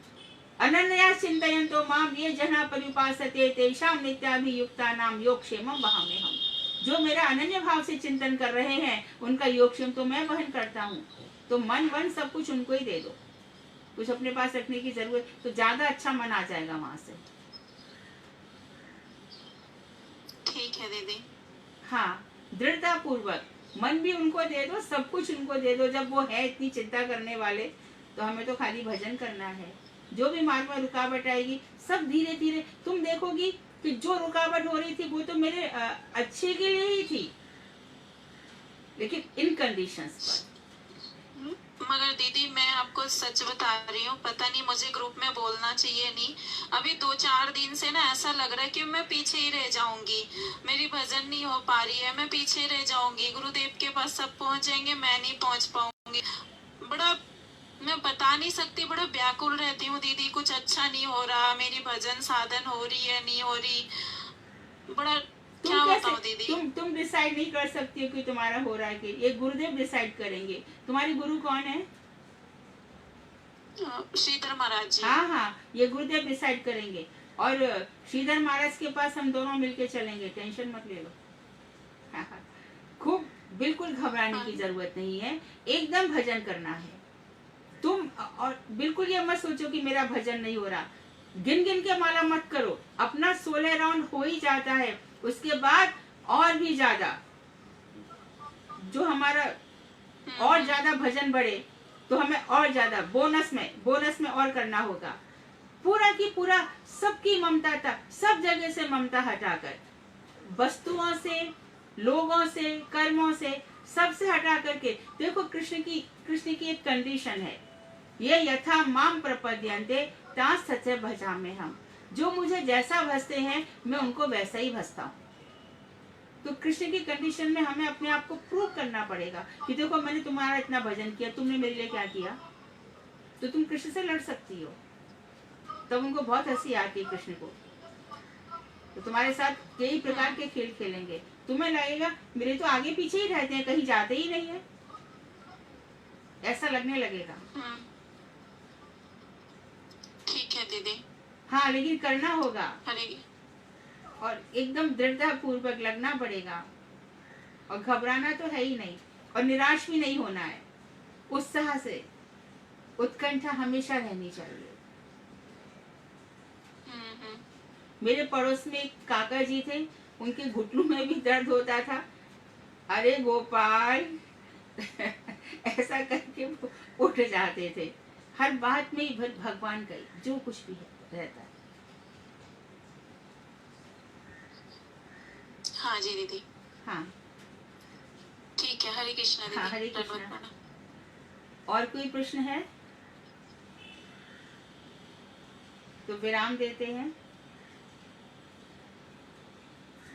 अनन्या चिंतयन्तो माम ये जना परिपासते तेषां नित्याभियुक्तानां योगक्षेमं वहाम्यहम्। जो मेरा अनन्य भाव से चिंतन कर रहे हैं उनका योगक्षेम तो मैं वहन करता हूँ। तो मन वन सब कुछ उनको ही दे दो, कुछ अपने पास रखने की जरूरत, तो ज्यादा अच्छा मन आ जाएगा वहां से। ठीक है दीदी। हाँ, दृढ़ता पूर्वक मन भी उनको दे दो, सब कुछ उनको दे दो। जब वो है इतनी चिंता करने वाले, तो हमें तो खाली भजन करना है। जो भी मार्ग में रुकावट आएगी सब धीरे धीरे तुम देखोगी कि जो रुकावट हो रही थी वो तो मेरे अच्छे के लिए ही थी, लेकिन इन कंडीशंस पर। मगर पर दीदी मैं आपको सच बता रही हूँ, पता नहीं मुझे ग्रुप में बोलना चाहिए नहीं, अभी 2-4 दिन से ना ऐसा लग रहा है कि मैं पीछे ही रह जाऊंगी, मेरी भजन नहीं हो पा रही है, मैं पीछे रह जाऊंगी, गुरुदेव के पास सब पहुंच जाएंगे, मैं नहीं पहुंच पाऊंगी। बड़ा मैं बता नहीं सकती, बड़ा व्याकुल रहती हूँ दीदी, कुछ अच्छा नहीं हो रहा, मेरी भजन साधन हो रही है नहीं हो रही, बड़ा तुम क्या कैसे बताऊँ दीदी। तुम डिसाइड नहीं कर सकती हो कि तुम्हारा हो रहा है कि ये गुरुदेव डिसाइड करेंगे। तुम्हारी गुरु कौन है? श्रीधर महाराज जी। हाँ हाँ, ये गुरुदेव डिसाइड करेंगे। और श्रीधर महाराज के पास हम दोनों मिलके चलेंगे, टेंशन मत ले लो। हाँ हाँ, खूब बिल्कुल घबराने की जरूरत नहीं है, एकदम भजन करना है तुम। और बिल्कुल ये मत सोचो कि मेरा भजन नहीं हो रहा, गिन गिन के माला मत करो, अपना 16 राउंड हो ही जाता है, उसके बाद और भी ज्यादा, जो हमारा और ज्यादा भजन बढ़े तो हमें और ज्यादा बोनस में और करना होगा। पूरा की पूरा सबकी ममता तक, सब जगह से ममता हटाकर, वस्तुओं से, लोगों से, कर्मों से, सबसे हटा करके देखो, कृष्ण की एक कंडीशन है, ये यथा माम प्रपद्यन्ते ता सत्य भजामे हम, जो मुझे जैसा भजते हैं मैं उनको वैसा ही भजता हूँ। तो कृष्ण की कंडीशन में हमें अपने आप को प्रूव करना पड़ेगा कि देखो मैंने तुम्हारा इतना भजन किया, तुमने मेरे लिए क्या किया। तो तुम कृष्ण से लड़ सकती हो। तब उनको बहुत हंसी आती है कृष्ण को, तो तुम्हारे साथ कई प्रकार के खेल खेलेंगे, तुम्हें लगेगा मेरे तो आगे पीछे ही रहते हैं, कहीं जाते ही नहीं है, ऐसा लगने लगेगा। ठीक है दीदी। हाँ, लेकिन करना होगा हरे और एकदम दृढ़ता पूर्वक लगना पड़ेगा, और घबराना तो है ही नहीं, और निराश भी नहीं होना है, उत्साह से, उत्कंठा हमेशा रहनी चाहिए। मेरे पड़ोस में एक काका जी थे, उनके घुटनों में भी दर्द होता था, अरे गोपाल ऐसा करके वो उठ जाते थे, हर बात में ही भगवान का ही जो कुछ भी है रहता है। हाँ जी दीदी। हाँ ठीक है, हरे कृष्णा दीदी। हाँ, हरे कृष्णा। और कोई प्रश्न है तो विराम देते हैं।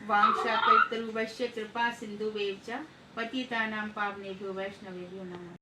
वांशाकल्पतरुभ्यश्च कृपा सिन्धुभ्यश्च पतितानां पावनेभ्यो वैष्णवेभ्यो नमः।